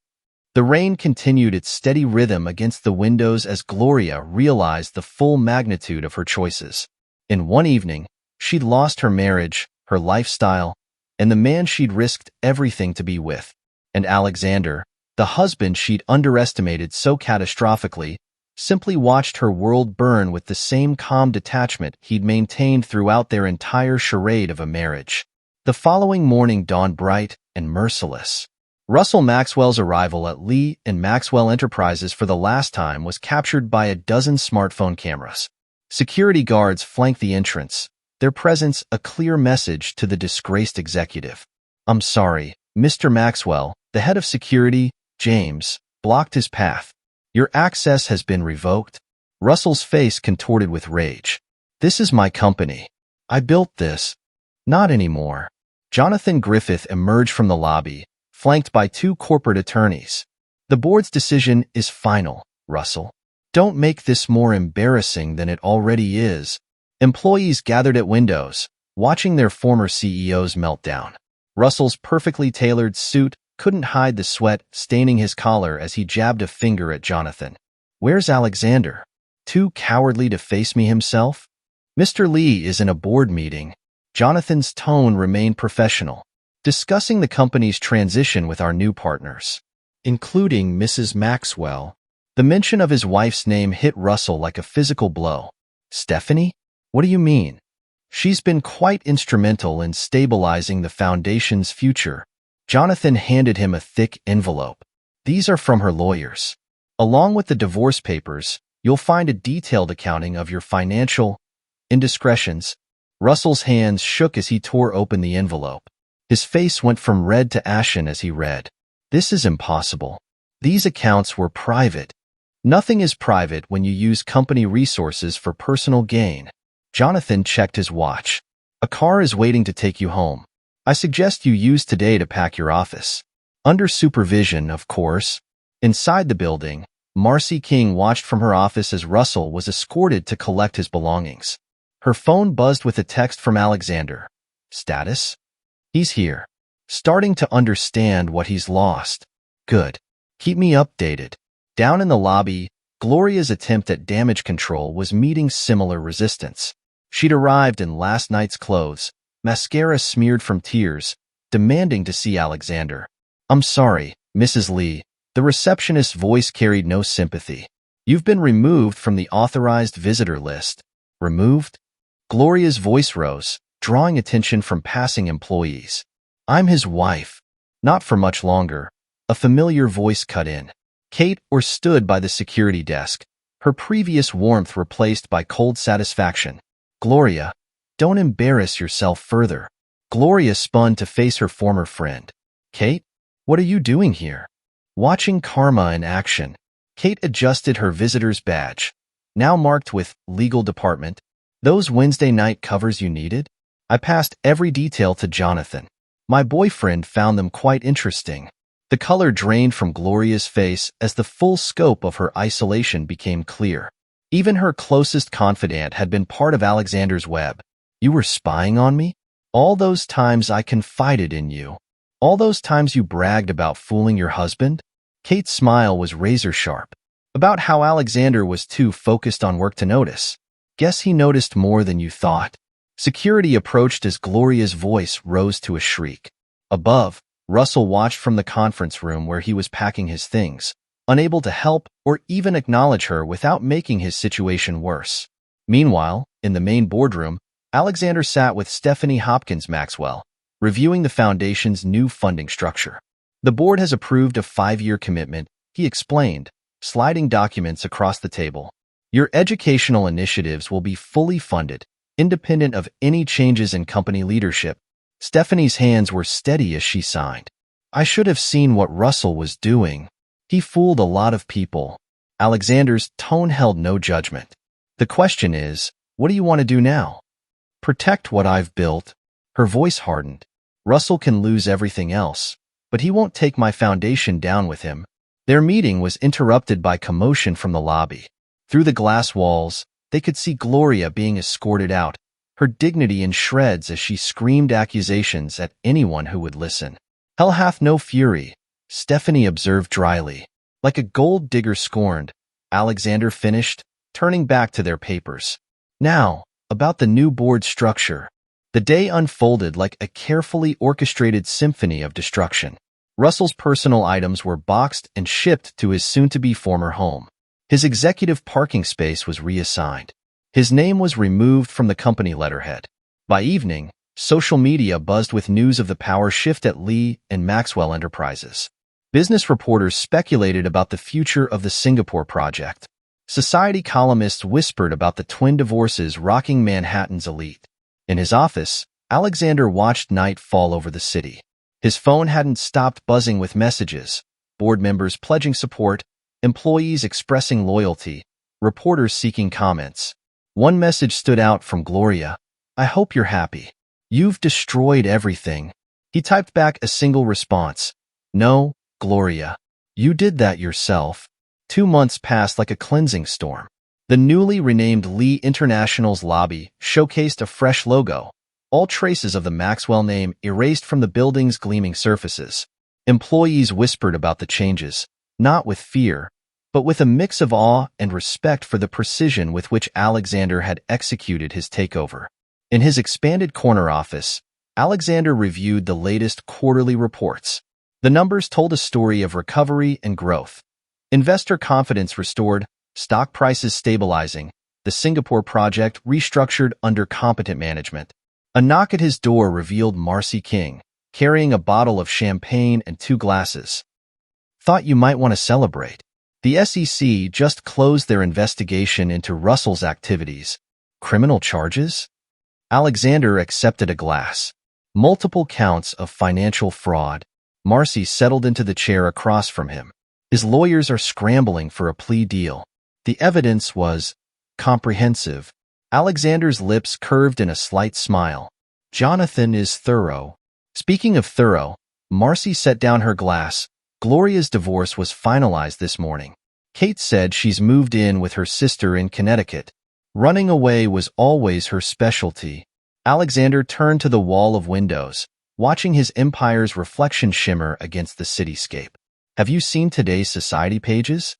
The rain continued its steady rhythm against the windows as Gloria realized the full magnitude of her choices. In one evening, she'd lost her marriage, her lifestyle, and the man she'd risked everything to be with. And Alexander, the husband she'd underestimated so catastrophically, simply watched her world burn with the same calm detachment he'd maintained throughout their entire charade of a marriage. The following morning dawned bright and merciless. Russell Maxwell's arrival at Lee and Maxwell Enterprises for the last time was captured by a dozen smartphone cameras. Security guards flanked the entrance, their presence a clear message to the disgraced executive. I'm sorry, Mr. Maxwell, the head of security, James, blocked his path. Your access has been revoked. Russell's face contorted with rage. This is my company. I built this. Not anymore. Jonathan Griffith emerged from the lobby, flanked by two corporate attorneys. The board's decision is final, Russell. Don't make this more embarrassing than it already is. Employees gathered at windows, watching their former CEO's meltdown. Russell's perfectly tailored suit couldn't hide the sweat staining his collar as he jabbed a finger at Jonathan. Where's Alexander? Too cowardly to face me himself? Mr. Lee is in a board meeting. Jonathan's tone remained professional, discussing the company's transition with our new partners, including Mrs. Maxwell. The mention of his wife's name hit Russell like a physical blow. Stephanie? What do you mean? She's been quite instrumental in stabilizing the foundation's future. Jonathan handed him a thick envelope. These are from her lawyers. Along with the divorce papers, you'll find a detailed accounting of your financial indiscretions. Russell's hands shook as he tore open the envelope. His face went from red to ashen as he read. This is impossible. These accounts were private. Nothing is private when you use company resources for personal gain. Jonathan checked his watch. A car is waiting to take you home. I suggest you use today to pack your office. Under supervision, of course. Inside the building, Marcy King watched from her office as Russell was escorted to collect his belongings. Her phone buzzed with a text from Alexander. Status? He's here. Starting to understand what he's lost. Good. Keep me updated. Down in the lobby, Gloria's attempt at damage control was meeting similar resistance. She'd arrived in last night's clothes, mascara smeared from tears, demanding to see Alexander. I'm sorry, Mrs. Lee. The receptionist's voice carried no sympathy. You've been removed from the authorized visitor list. Removed? Gloria's voice rose, drawing attention from passing employees. I'm his wife. Not for much longer. A familiar voice cut in. Kate stood by the security desk, her previous warmth replaced by cold satisfaction. Gloria, don't embarrass yourself further. Gloria spun to face her former friend. Kate, what are you doing here? Watching karma in action. Kate adjusted her visitor's badge, now marked with Legal Department. Those Wednesday night covers you needed? I passed every detail to Jonathan. My boyfriend found them quite interesting. The color drained from Gloria's face as the full scope of her isolation became clear. Even her closest confidant had been part of Alexander's web. You were spying on me? All those times I confided in you. All those times you bragged about fooling your husband? Kate's smile was razor-sharp. About how Alexander was too focused on work to notice. Guess he noticed more than you thought. Security approached as Gloria's voice rose to a shriek. Above, Russell watched from the conference room where he was packing his things, unable to help or even acknowledge her without making his situation worse. Meanwhile, in the main boardroom, Alexander sat with Stephanie Hopkins Maxwell, reviewing the foundation's new funding structure. The board has approved a 5-year commitment, he explained, sliding documents across the table. Your educational initiatives will be fully funded, independent of any changes in company leadership. Stephanie's hands were steady as she signed. I should have seen what Russell was doing. He fooled a lot of people. Alexander's tone held no judgment. The question is, what do you want to do now? Protect what I've built. Her voice hardened. Russell can lose everything else, but he won't take my foundation down with him. Their meeting was interrupted by commotion from the lobby. Through the glass walls, they could see Gloria being escorted out, her dignity in shreds as she screamed accusations at anyone who would listen. Hell hath no fury, Stephanie observed dryly. Like a gold digger scorned, Alexander finished, turning back to their papers. Now, about the new board structure. The day unfolded like a carefully orchestrated symphony of destruction. Russell's personal items were boxed and shipped to his soon-to-be former home. His executive parking space was reassigned. His name was removed from the company letterhead. By evening, social media buzzed with news of the power shift at Lee and Maxwell Enterprises. Business reporters speculated about the future of the Singapore project. Society columnists whispered about the twin divorces rocking Manhattan's elite. In his office, Alexander watched night fall over the city. His phone hadn't stopped buzzing with messages, board members pledging support, employees expressing loyalty, reporters seeking comments. One message stood out from Gloria. I hope you're happy. You've destroyed everything. He typed back a single response. No, Gloria. You did that yourself. 2 months passed like a cleansing storm. The newly renamed Lee International's lobby showcased a fresh logo, all traces of the Maxwell name erased from the building's gleaming surfaces. Employees whispered about the changes, not with fear, but with a mix of awe and respect for the precision with which Alexander had executed his takeover. In his expanded corner office, Alexander reviewed the latest quarterly reports. The numbers told a story of recovery and growth. Investor confidence restored, stock prices stabilizing, the Singapore project restructured under competent management. A knock at his door revealed Marcy King, carrying a bottle of champagne and 2 glasses. Thought you might want to celebrate. The SEC just closed their investigation into Russell's activities. Criminal charges? Alexander accepted a glass. Multiple counts of financial fraud. Marcy settled into the chair across from him. His lawyers are scrambling for a plea deal. The evidence was comprehensive. Alexander's lips curved in a slight smile. Jonathan is thorough. Speaking of thorough, Marcy set down her glass. Gloria's divorce was finalized this morning. Kate said she's moved in with her sister in Connecticut. Running away was always her specialty. Alexander turned to the wall of windows, watching his empire's reflection shimmer against the cityscape. Have you seen today's society pages?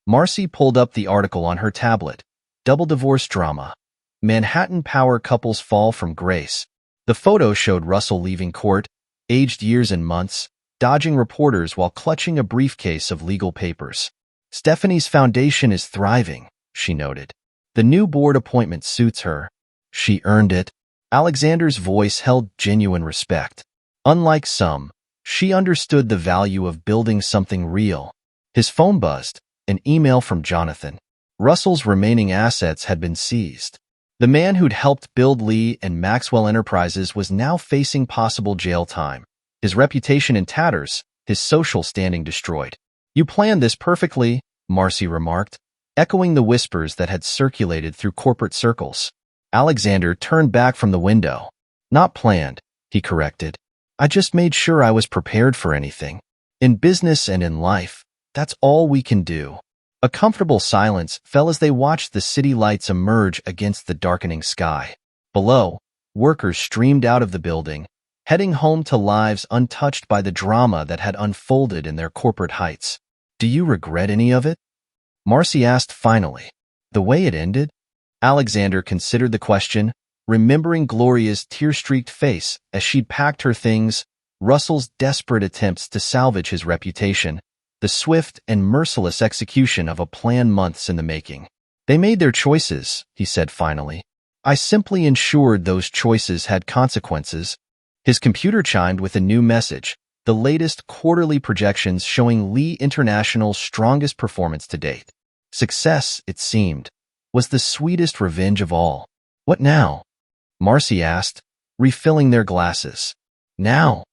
Marcy pulled up the article on her tablet. Double divorce drama. Manhattan power couples fall from grace. The photo showed Russell leaving court, aged years and months, dodging reporters while clutching a briefcase of legal papers. Stephanie's foundation is thriving, she noted. The new board appointment suits her. She earned it. Alexander's voice held genuine respect. Unlike some, she understood the value of building something real. His phone buzzed, an email from Jonathan. Russell's remaining assets had been seized. The man who'd helped build Lee and Maxwell Enterprises was now facing possible jail time. His reputation in tatters, his social standing destroyed. You planned this perfectly, Marcy remarked, echoing the whispers that had circulated through corporate circles. Alexander turned back from the window. Not planned, he corrected. I just made sure I was prepared for anything. In business and in life, that's all we can do. A comfortable silence fell as they watched the city lights emerge against the darkening sky. Below, workers streamed out of the building, heading home to lives untouched by the drama that had unfolded in their corporate heights. Do you regret any of it? Marcy asked finally. The way it ended? Alexander considered the question, remembering Gloria's tear-streaked face as she'd packed her things, Russell's desperate attempts to salvage his reputation, the swift and merciless execution of a plan months in the making. They made their choices, he said finally. I simply ensured those choices had consequences. His computer chimed with a new message, the latest quarterly projections showing Lee International's strongest performance to date. Success, it seemed, was the sweetest revenge of all. What now? Marcy asked, refilling their glasses. Now?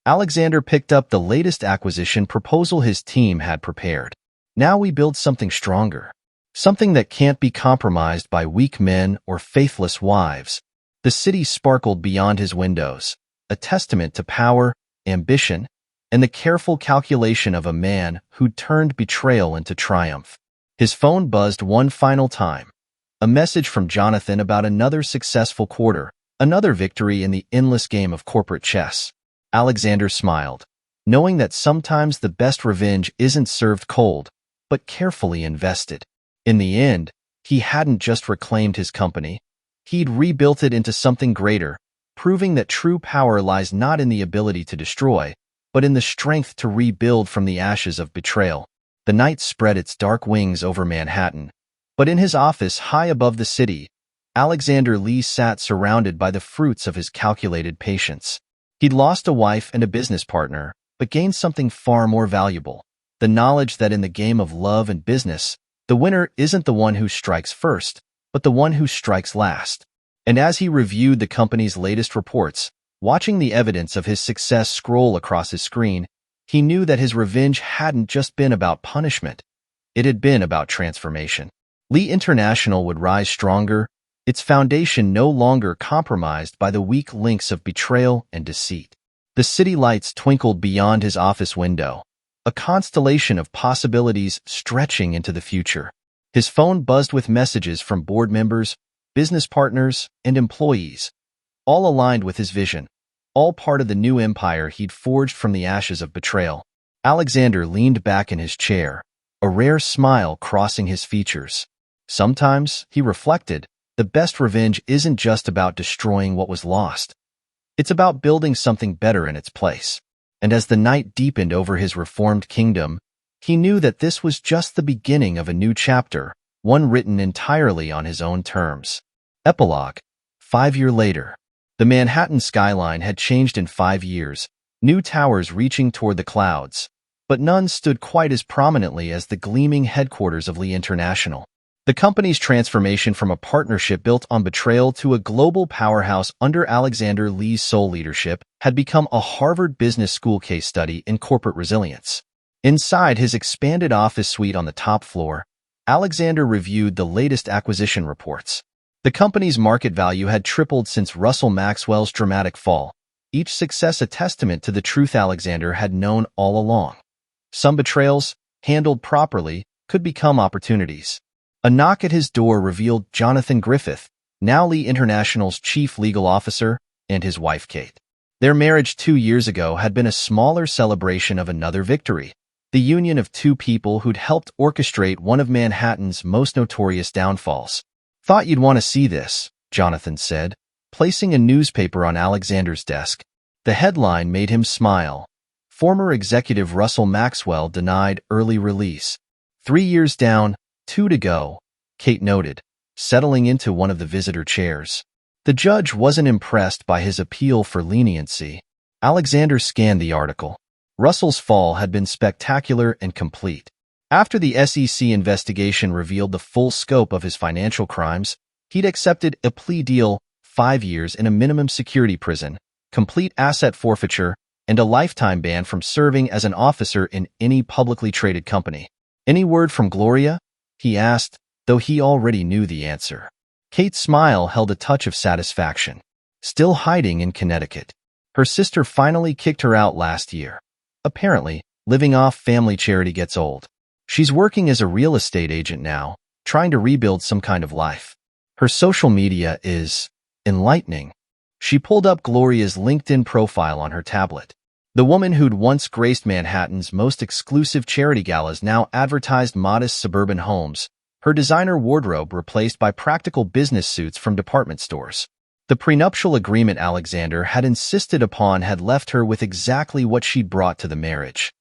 Alexander picked up the latest acquisition proposal his team had prepared. Now we build something stronger. Something that can't be compromised by weak men or faithless wives. The city sparkled beyond his windows, a testament to power, ambition, and the careful calculation of a man who'd turned betrayal into triumph. His phone buzzed one final time. A message from Jonathan about another successful quarter, another victory in the endless game of corporate chess. Alexander smiled, knowing that sometimes the best revenge isn't served cold, but carefully invested. In the end, he hadn't just reclaimed his company. He'd rebuilt it into something greater, proving that true power lies not in the ability to destroy, but in the strength to rebuild from the ashes of betrayal. The night spread its dark wings over Manhattan, but in his office high above the city, Alexander Lee sat surrounded by the fruits of his calculated patience. He'd lost a wife and a business partner, but gained something far more valuable, the knowledge that in the game of love and business, the winner isn't the one who strikes first, but the one who strikes last. And as he reviewed the company's latest reports, watching the evidence of his success scroll across his screen, he knew that his revenge hadn't just been about punishment. It had been about transformation. Lee International would rise stronger, its foundation no longer compromised by the weak links of betrayal and deceit. The city lights twinkled beyond his office window, a constellation of possibilities stretching into the future. His phone buzzed with messages from board members, business partners, and employees, all aligned with his vision, all part of the new empire he'd forged from the ashes of betrayal. Alexander leaned back in his chair, a rare smile crossing his features. Sometimes, he reflected, the best revenge isn't just about destroying what was lost. It's about building something better in its place. And as the night deepened over his reformed kingdom, He knew that this was just the beginning of a new chapter, one written entirely on his own terms. Epilogue. 5 years later. The Manhattan skyline had changed in 5 years, new towers reaching toward the clouds, but none stood quite as prominently as the gleaming headquarters of Lee International. The company's transformation from a partnership built on betrayal to a global powerhouse under Alexander Lee's sole leadership had become a Harvard Business School case study in corporate resilience. Inside his expanded office suite on the top floor, Alexander reviewed the latest acquisition reports. The company's market value had tripled since Russell Maxwell's dramatic fall, each success a testament to the truth Alexander had known all along. Some betrayals, handled properly, could become opportunities. A knock at his door revealed Jonathan Griffith, now Lee International's chief legal officer, and his wife Kate. Their marriage 2 years ago had been a smaller celebration of another victory, the union of two people who'd helped orchestrate one of Manhattan's most notorious downfalls. "Thought you'd want to see this," Jonathan said, placing a newspaper on Alexander's desk. The headline made him smile. Former executive Russell Maxwell denied early release. 3 years down, 2 to go, Kate noted, settling into one of the visitor chairs. The judge wasn't impressed by his appeal for leniency. Alexander scanned the article. Russell's fall had been spectacular and complete. After the SEC investigation revealed the full scope of his financial crimes, he'd accepted a plea deal, 5 years in a minimum security prison, complete asset forfeiture, and a lifetime ban from serving as an officer in any publicly traded company. "Any word from Gloria?" he asked, though he already knew the answer. Kate's smile held a touch of satisfaction. Still hiding in Connecticut. Her sister finally kicked her out last year. Apparently, living off family charity gets old. She's working as a real estate agent now, trying to rebuild some kind of life. Her social media is enlightening. She pulled up Gloria's LinkedIn profile on her tablet. The woman who'd once graced Manhattan's most exclusive charity galas now advertised modest suburban homes, her designer wardrobe replaced by practical business suits from department stores. The prenuptial agreement Alexander had insisted upon had left her with exactly what she'd brought to the marriage.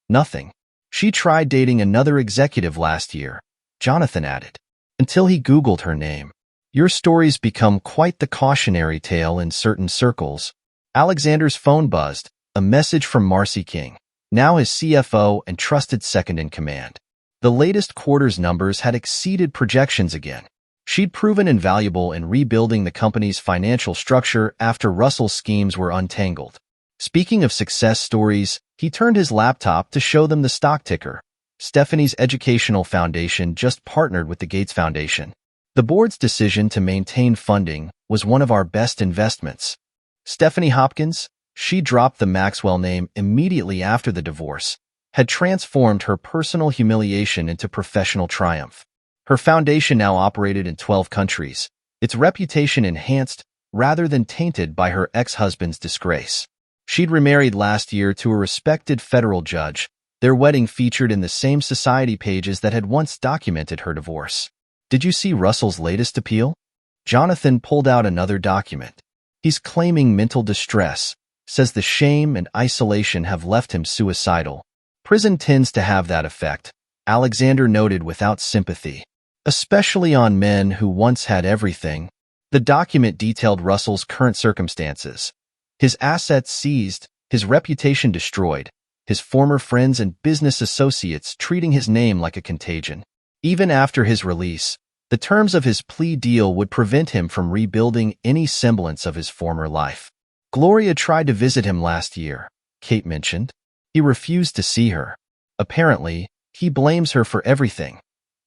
Nothing. She tried dating another executive last year, Jonathan added, until he Googled her name. Your story's become quite the cautionary tale in certain circles. Alexander's phone buzzed, a message from Marcy King, now his CFO and trusted second-in-command. The latest quarter's numbers had exceeded projections again. She'd proven invaluable in rebuilding the company's financial structure after Russell's schemes were untangled. Speaking of success stories, he turned his laptop to show them the stock ticker. Stephanie's educational foundation just partnered with the Gates Foundation. The board's decision to maintain funding was one of our best investments. Stephanie Hopkins, she dropped the Maxwell name immediately after the divorce, had transformed her personal humiliation into professional triumph. Her foundation now operated in 12 countries, its reputation enhanced rather than tainted by her ex-husband's disgrace. She'd remarried last year to a respected federal judge, their wedding featured in the same society pages that had once documented her divorce. Did you see Russell's latest appeal? Jonathan pulled out another document. He's claiming mental distress, says the shame and isolation have left him suicidal. Prison tends to have that effect, Alexander noted without sympathy. Especially on men who once had everything. The document detailed Russell's current circumstances. His assets seized, his reputation destroyed, his former friends and business associates treating his name like a contagion. Even after his release, the terms of his plea deal would prevent him from rebuilding any semblance of his former life. Gloria tried to visit him last year, Kate mentioned. He refused to see her. Apparently, he blames her for everything.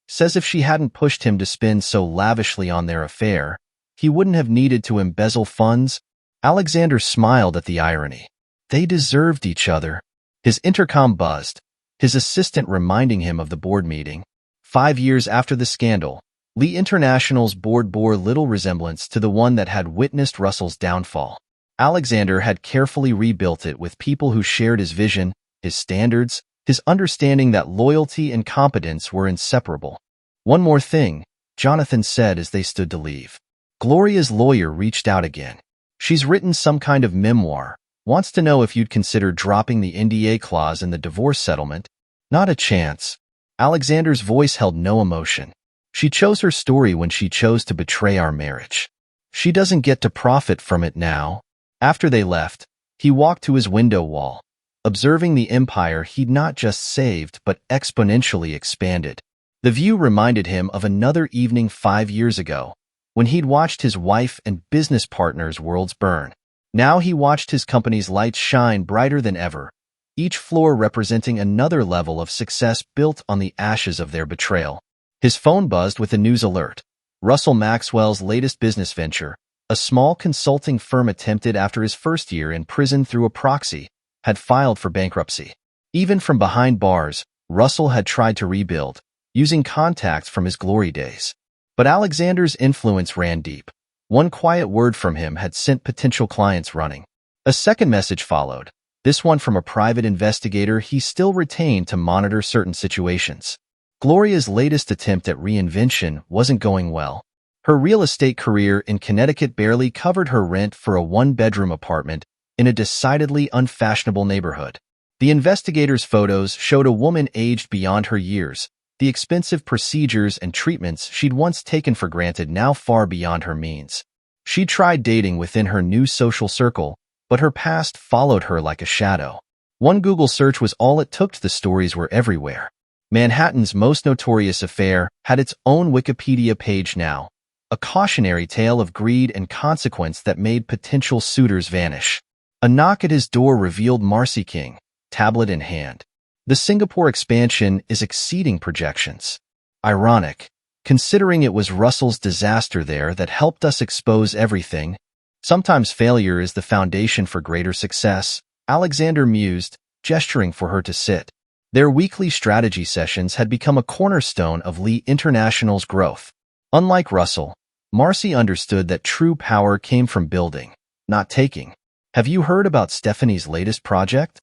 Says if she hadn't pushed him to spend so lavishly on their affair, he wouldn't have needed to embezzle funds. Alexander smiled at the irony. They deserved each other. His intercom buzzed, his assistant reminding him of the board meeting. 5 years after the scandal, Lee International's board bore little resemblance to the one that had witnessed Russell's downfall. Alexander had carefully rebuilt it with people who shared his vision, his standards, his understanding that loyalty and competence were inseparable. One more thing, Jonathan said as they stood to leave. Gloria's lawyer reached out again. She's written some kind of memoir, wants to know if you'd consider dropping the NDA clause in the divorce settlement. Not a chance. Alexander's voice held no emotion. She chose her story when she chose to betray our marriage. She doesn't get to profit from it now. After they left, he walked to his window wall, observing the empire he'd not just saved but exponentially expanded. The view reminded him of another evening 5 years ago, when he'd watched his wife and business partner's worlds burn. Now he watched his company's lights shine brighter than ever, each floor representing another level of success built on the ashes of their betrayal. His phone buzzed with a news alert. Russell Maxwell's latest business venture, a small consulting firm attempted after his first year in prison through a proxy, had filed for bankruptcy. Even from behind bars, Russell had tried to rebuild, using contacts from his glory days. But Alexander's influence ran deep. One quiet word from him had sent potential clients running. A second message followed, this one from a private investigator he still retained to monitor certain situations. Gloria's latest attempt at reinvention wasn't going well. Her real estate career in Connecticut barely covered her rent for a one-bedroom apartment in a decidedly unfashionable neighborhood. The investigator's photos showed a woman aged beyond her years, the expensive procedures and treatments she'd once taken for granted now far beyond her means. She tried dating within her new social circle, but her past followed her like a shadow. One Google search was all it took. The stories were everywhere. Manhattan's most notorious affair had its own Wikipedia page now, a cautionary tale of greed and consequence that made potential suitors vanish. A knock at his door revealed Marcy King, tablet in hand. The Singapore expansion is exceeding projections. Ironic, considering it was Russell's disaster there that helped us expose everything. Sometimes failure is the foundation for greater success, Alexander mused, gesturing for her to sit. Their weekly strategy sessions had become a cornerstone of Lee International's growth. Unlike Russell, Marcy understood that true power came from building, not taking. Have you heard about Stephanie's latest project?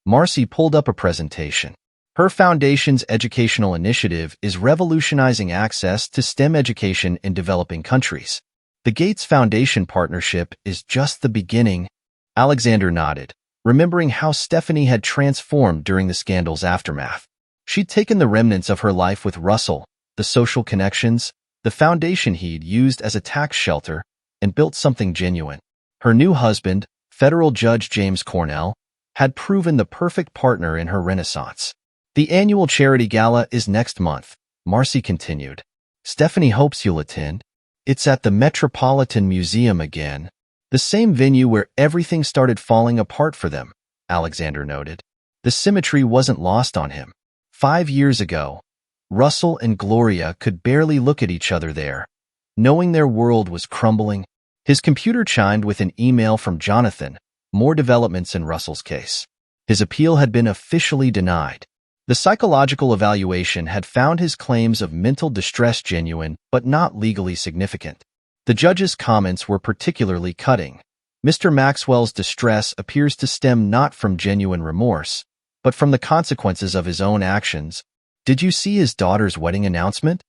Marcy pulled up a presentation. Her foundation's educational initiative is revolutionizing access to STEM education in developing countries. The Gates Foundation partnership is just the beginning. Alexander nodded, remembering how Stephanie had transformed during the scandal's aftermath. She'd taken the remnants of her life with Russell, the social connections, the foundation he'd used as a tax shelter, and built something genuine. Her new husband, federal judge James Cornell, had proven the perfect partner in her renaissance. The annual charity gala is next month, Marcy continued. Stephanie hopes you'll attend. It's at the Metropolitan Museum again, the same venue where everything started falling apart for them, Alexander noted. The symmetry wasn't lost on him. 5 years ago, Russell and Gloria could barely look at each other there, knowing their world was crumbling. His computer chimed with an email from Jonathan, more developments in Russell's case. His appeal had been officially denied. The psychological evaluation had found his claims of mental distress genuine but not legally significant. The judge's comments were particularly cutting. Mr. Maxwell's distress appears to stem not from genuine remorse, but from the consequences of his own actions. Did you see his daughter's wedding announcement?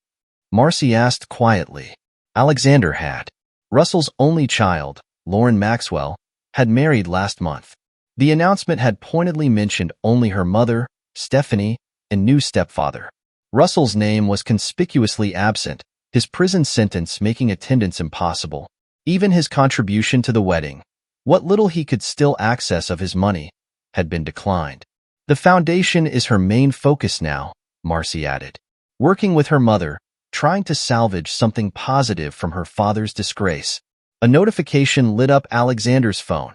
Marcy asked quietly. Alexander had. Russell's only child, Lauren Maxwell, had married last month. The announcement had pointedly mentioned only her mother, Stephanie, and new stepfather. Russell's name was conspicuously absent, his prison sentence making attendance impossible. Even his contribution to the wedding, what little he could still access of his money, had been declined. The foundation is her main focus now, Marcy added. Working with her mother, trying to salvage something positive from her father's disgrace. A notification lit up Alexander's phone.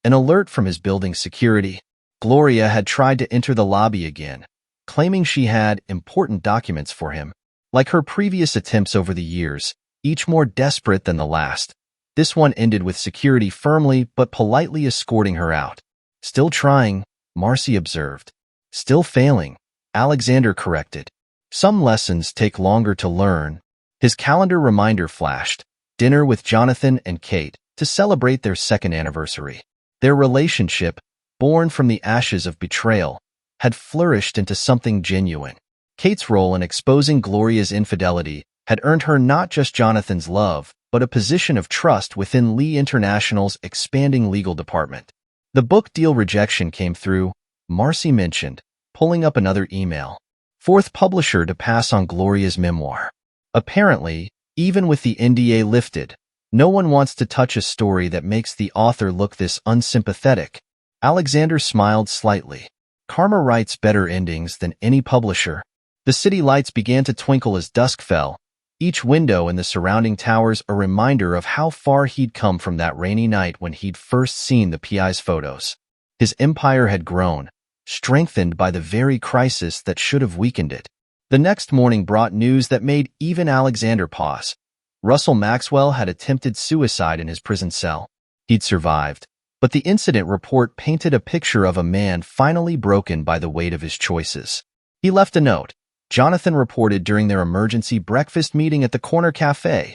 An alert from his building's security. Gloria had tried to enter the lobby again, claiming she had important documents for him. Like her previous attempts over the years, each more desperate than the last, this one ended with security firmly but politely escorting her out. Still trying, Marcy observed. Still failing, Alexander corrected. Some lessons take longer to learn. His calendar reminder flashed. Dinner with Jonathan and Kate to celebrate their second anniversary. Their relationship, born from the ashes of betrayal, had flourished into something genuine. Kate's role in exposing Gloria's infidelity had earned her not just Jonathan's love, but a position of trust within Lee International's expanding legal department. The book deal rejection came through, Marcy mentioned, pulling up another email. Fourth publisher to pass on Gloria's memoir. Apparently, even with the NDA lifted, no one wants to touch a story that makes the author look this unsympathetic. Alexander smiled slightly. Karma writes better endings than any publisher. The city lights began to twinkle as dusk fell, each window in the surrounding towers a reminder of how far he'd come from that rainy night when he'd first seen the PI's photos. His empire had grown, strengthened by the very crisis that should have weakened it. The next morning brought news that made even Alexander pause. Russell Maxwell had attempted suicide in his prison cell. He'd survived, but the incident report painted a picture of a man finally broken by the weight of his choices. He left a note. Jonathan reported during their emergency breakfast meeting at the corner cafe,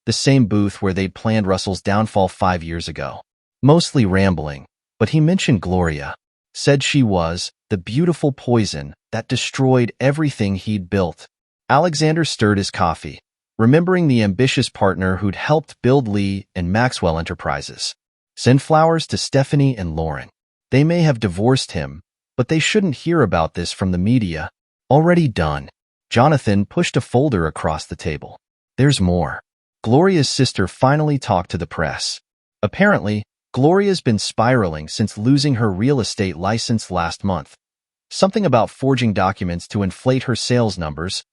the same booth where they'd planned Russell's downfall 5 years ago. Mostly rambling, but he mentioned Gloria. Said she was the beautiful poison that destroyed everything he'd built. Alexander stirred his coffee, remembering the ambitious partner who'd helped build Lee and Maxwell Enterprises. Send flowers to Stephanie and Lauren. They may have divorced him, but they shouldn't hear about this from the media. Already done. Jonathan pushed a folder across the table. There's more. Gloria's sister finally talked to the press. Apparently, Gloria's been spiraling since losing her real estate license last month. Something about forging documents to inflate her sales numbers.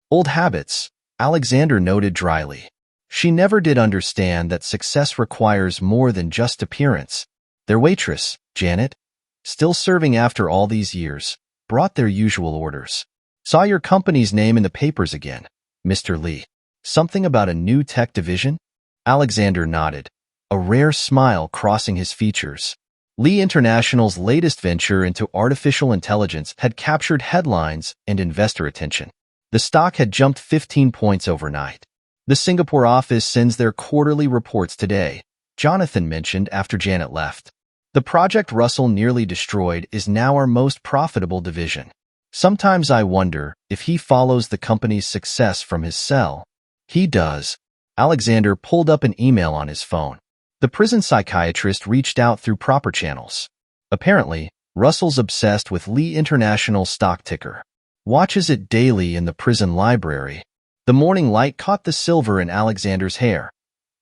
Old habits, Alexander noted dryly. She never did understand that success requires more than just appearance. Their waitress, Janet, still serving after all these years, brought their usual orders. Saw your company's name in the papers again, Mr. Lee. Something about a new tech division? Alexander nodded, a rare smile crossing his features. Lee International's latest venture into artificial intelligence had captured headlines and investor attention. The stock had jumped 15 points overnight. The Singapore office sends their quarterly reports today, Jonathan mentioned after Janet left. The project Russell nearly destroyed is now our most profitable division. Sometimes I wonder if he follows the company's success from his cell. He does. Alexander pulled up an email on his phone. The prison psychiatrist reached out through proper channels. Apparently, Russell's obsessed with Lee International stock ticker. Watches it daily in the prison library. The morning light caught the silver in Alexander's hair.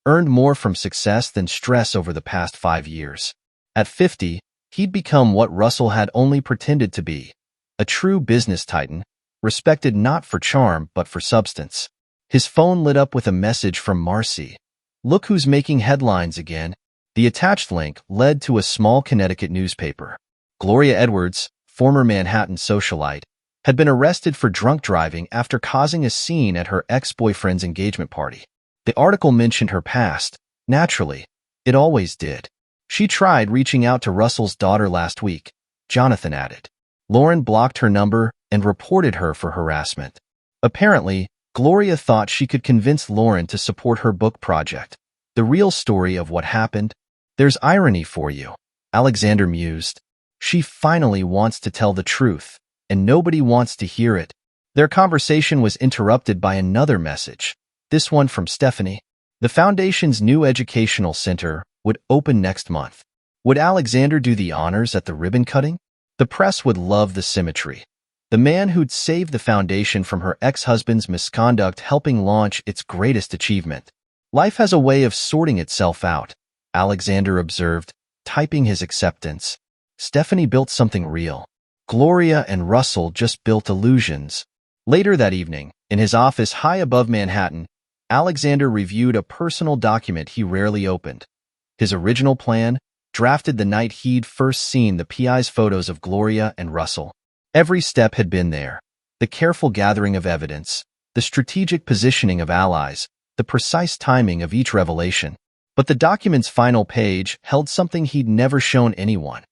Earned more from success than stress over the past 5 years. At 50, he'd become what Russell had only pretended to be. A true business titan, respected not for charm but for substance. His phone lit up with a message from Marcy. Look who's making headlines again. The attached link led to a small Connecticut newspaper. Gloria Edwards, former Manhattan socialite, had been arrested for drunk driving after causing a scene at her ex-boyfriend's engagement party. The article mentioned her past. Naturally, it always did. She tried reaching out to Russell's daughter last week, Jonathan added. Lauren blocked her number and reported her for harassment. Apparently, Gloria thought she could convince Lauren to support her book project. The real story of what happened? There's irony for you, Alexander mused. She finally wants to tell the truth, and nobody wants to hear it. Their conversation was interrupted by another message, this one from Stephanie. The Foundation's new educational center would open next month. Would Alexander do the honors at the ribbon cutting? The press would love the symmetry. The man who'd saved the Foundation from her ex-husband's misconduct helping launch its greatest achievement. Life has a way of sorting itself out, Alexander observed, typing his acceptance. Stephanie built something real. Gloria and Russell just built illusions. Later that evening, in his office high above Manhattan, Alexander reviewed a personal document he rarely opened. His original plan, drafted the night he'd first seen the PI's photos of Gloria and Russell. Every step had been there. The careful gathering of evidence, the strategic positioning of allies, the precise timing of each revelation. But the document's final page held something he'd never shown anyone.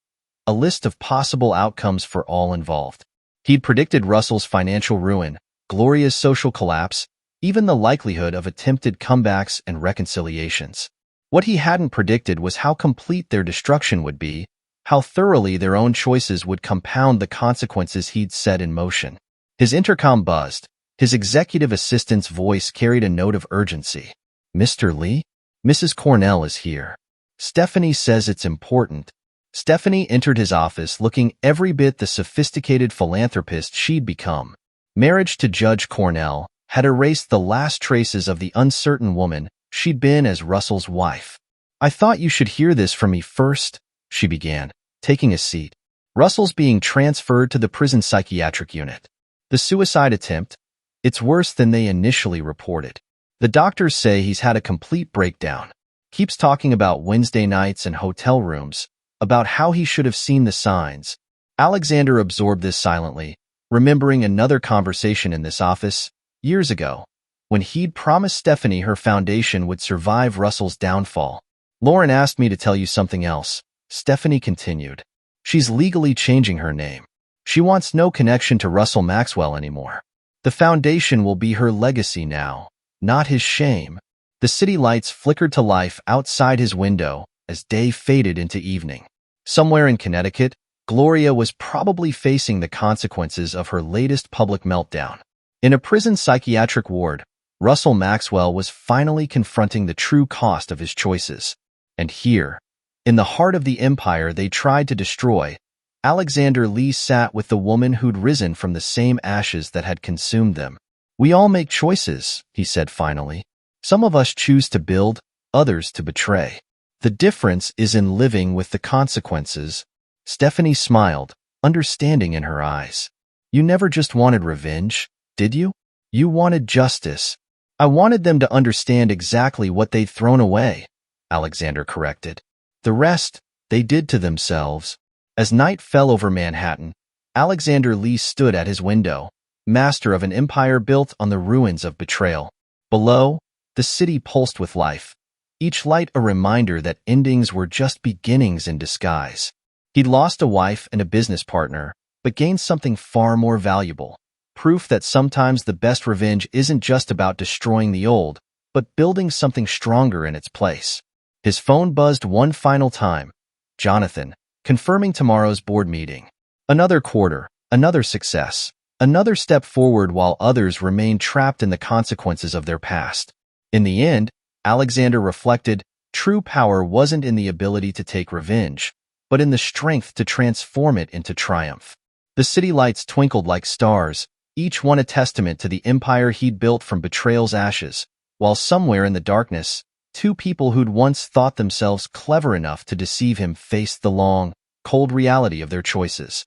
A list of possible outcomes for all involved. He'd predicted Russell's financial ruin, Gloria's social collapse, even the likelihood of attempted comebacks and reconciliations. What he hadn't predicted was how complete their destruction would be, how thoroughly their own choices would compound the consequences he'd set in motion. His intercom buzzed. His executive assistant's voice carried a note of urgency. Mr. Lee? Mrs. Cornell is here. Stephanie says it's important. Stephanie entered his office looking every bit the sophisticated philanthropist she'd become. Marriage to Judge Cornell had erased the last traces of the uncertain woman she'd been as Russell's wife. "I thought you should hear this from me first," she began, taking a seat. "Russell's being transferred to the prison psychiatric unit. The suicide attempt, it's worse than they initially reported. The doctors say he's had a complete breakdown. Keeps talking about Wednesday nights and hotel rooms, about how he should have seen the signs." Alexander absorbed this silently, remembering another conversation in this office, years ago, when he'd promised Stephanie her foundation would survive Russell's downfall. "Lauren asked me to tell you something else," Stephanie continued. "She's legally changing her name. She wants no connection to Russell Maxwell anymore. The foundation will be her legacy now, not his shame." The city lights flickered to life outside his window as day faded into evening. Somewhere in Connecticut, Gloria was probably facing the consequences of her latest public meltdown. In a prison psychiatric ward, Russell Maxwell was finally confronting the true cost of his choices. And here, in the heart of the empire they tried to destroy, Alexander Lee sat with the woman who'd risen from the same ashes that had consumed them. "We all make choices," he said finally. "Some of us choose to build, others to betray. The difference is in living with the consequences." Stephanie smiled, understanding in her eyes. "You never just wanted revenge, did you? You wanted justice." "I wanted them to understand exactly what they'd thrown away," Alexander corrected. "The rest, they did to themselves." As night fell over Manhattan, Alexander Lee stood at his window, master of an empire built on the ruins of betrayal. Below, the city pulsed with life, each light a reminder that endings were just beginnings in disguise. He'd lost a wife and a business partner, but gained something far more valuable. Proof that sometimes the best revenge isn't just about destroying the old, but building something stronger in its place. His phone buzzed one final time. Jonathan, confirming tomorrow's board meeting. Another quarter, another success, another step forward while others remained trapped in the consequences of their past. In the end, Alexander reflected, true power wasn't in the ability to take revenge, but in the strength to transform it into triumph. The city lights twinkled like stars, each one a testament to the empire he'd built from betrayal's ashes, while somewhere in the darkness, two people who'd once thought themselves clever enough to deceive him faced the long, cold reality of their choices.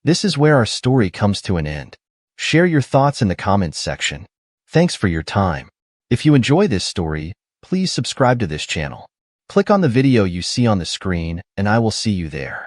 This is where our story comes to an end. Share your thoughts in the comments section. Thanks for your time. If you enjoy this story, please subscribe to this channel. Click on the video you see on the screen, and I will see you there.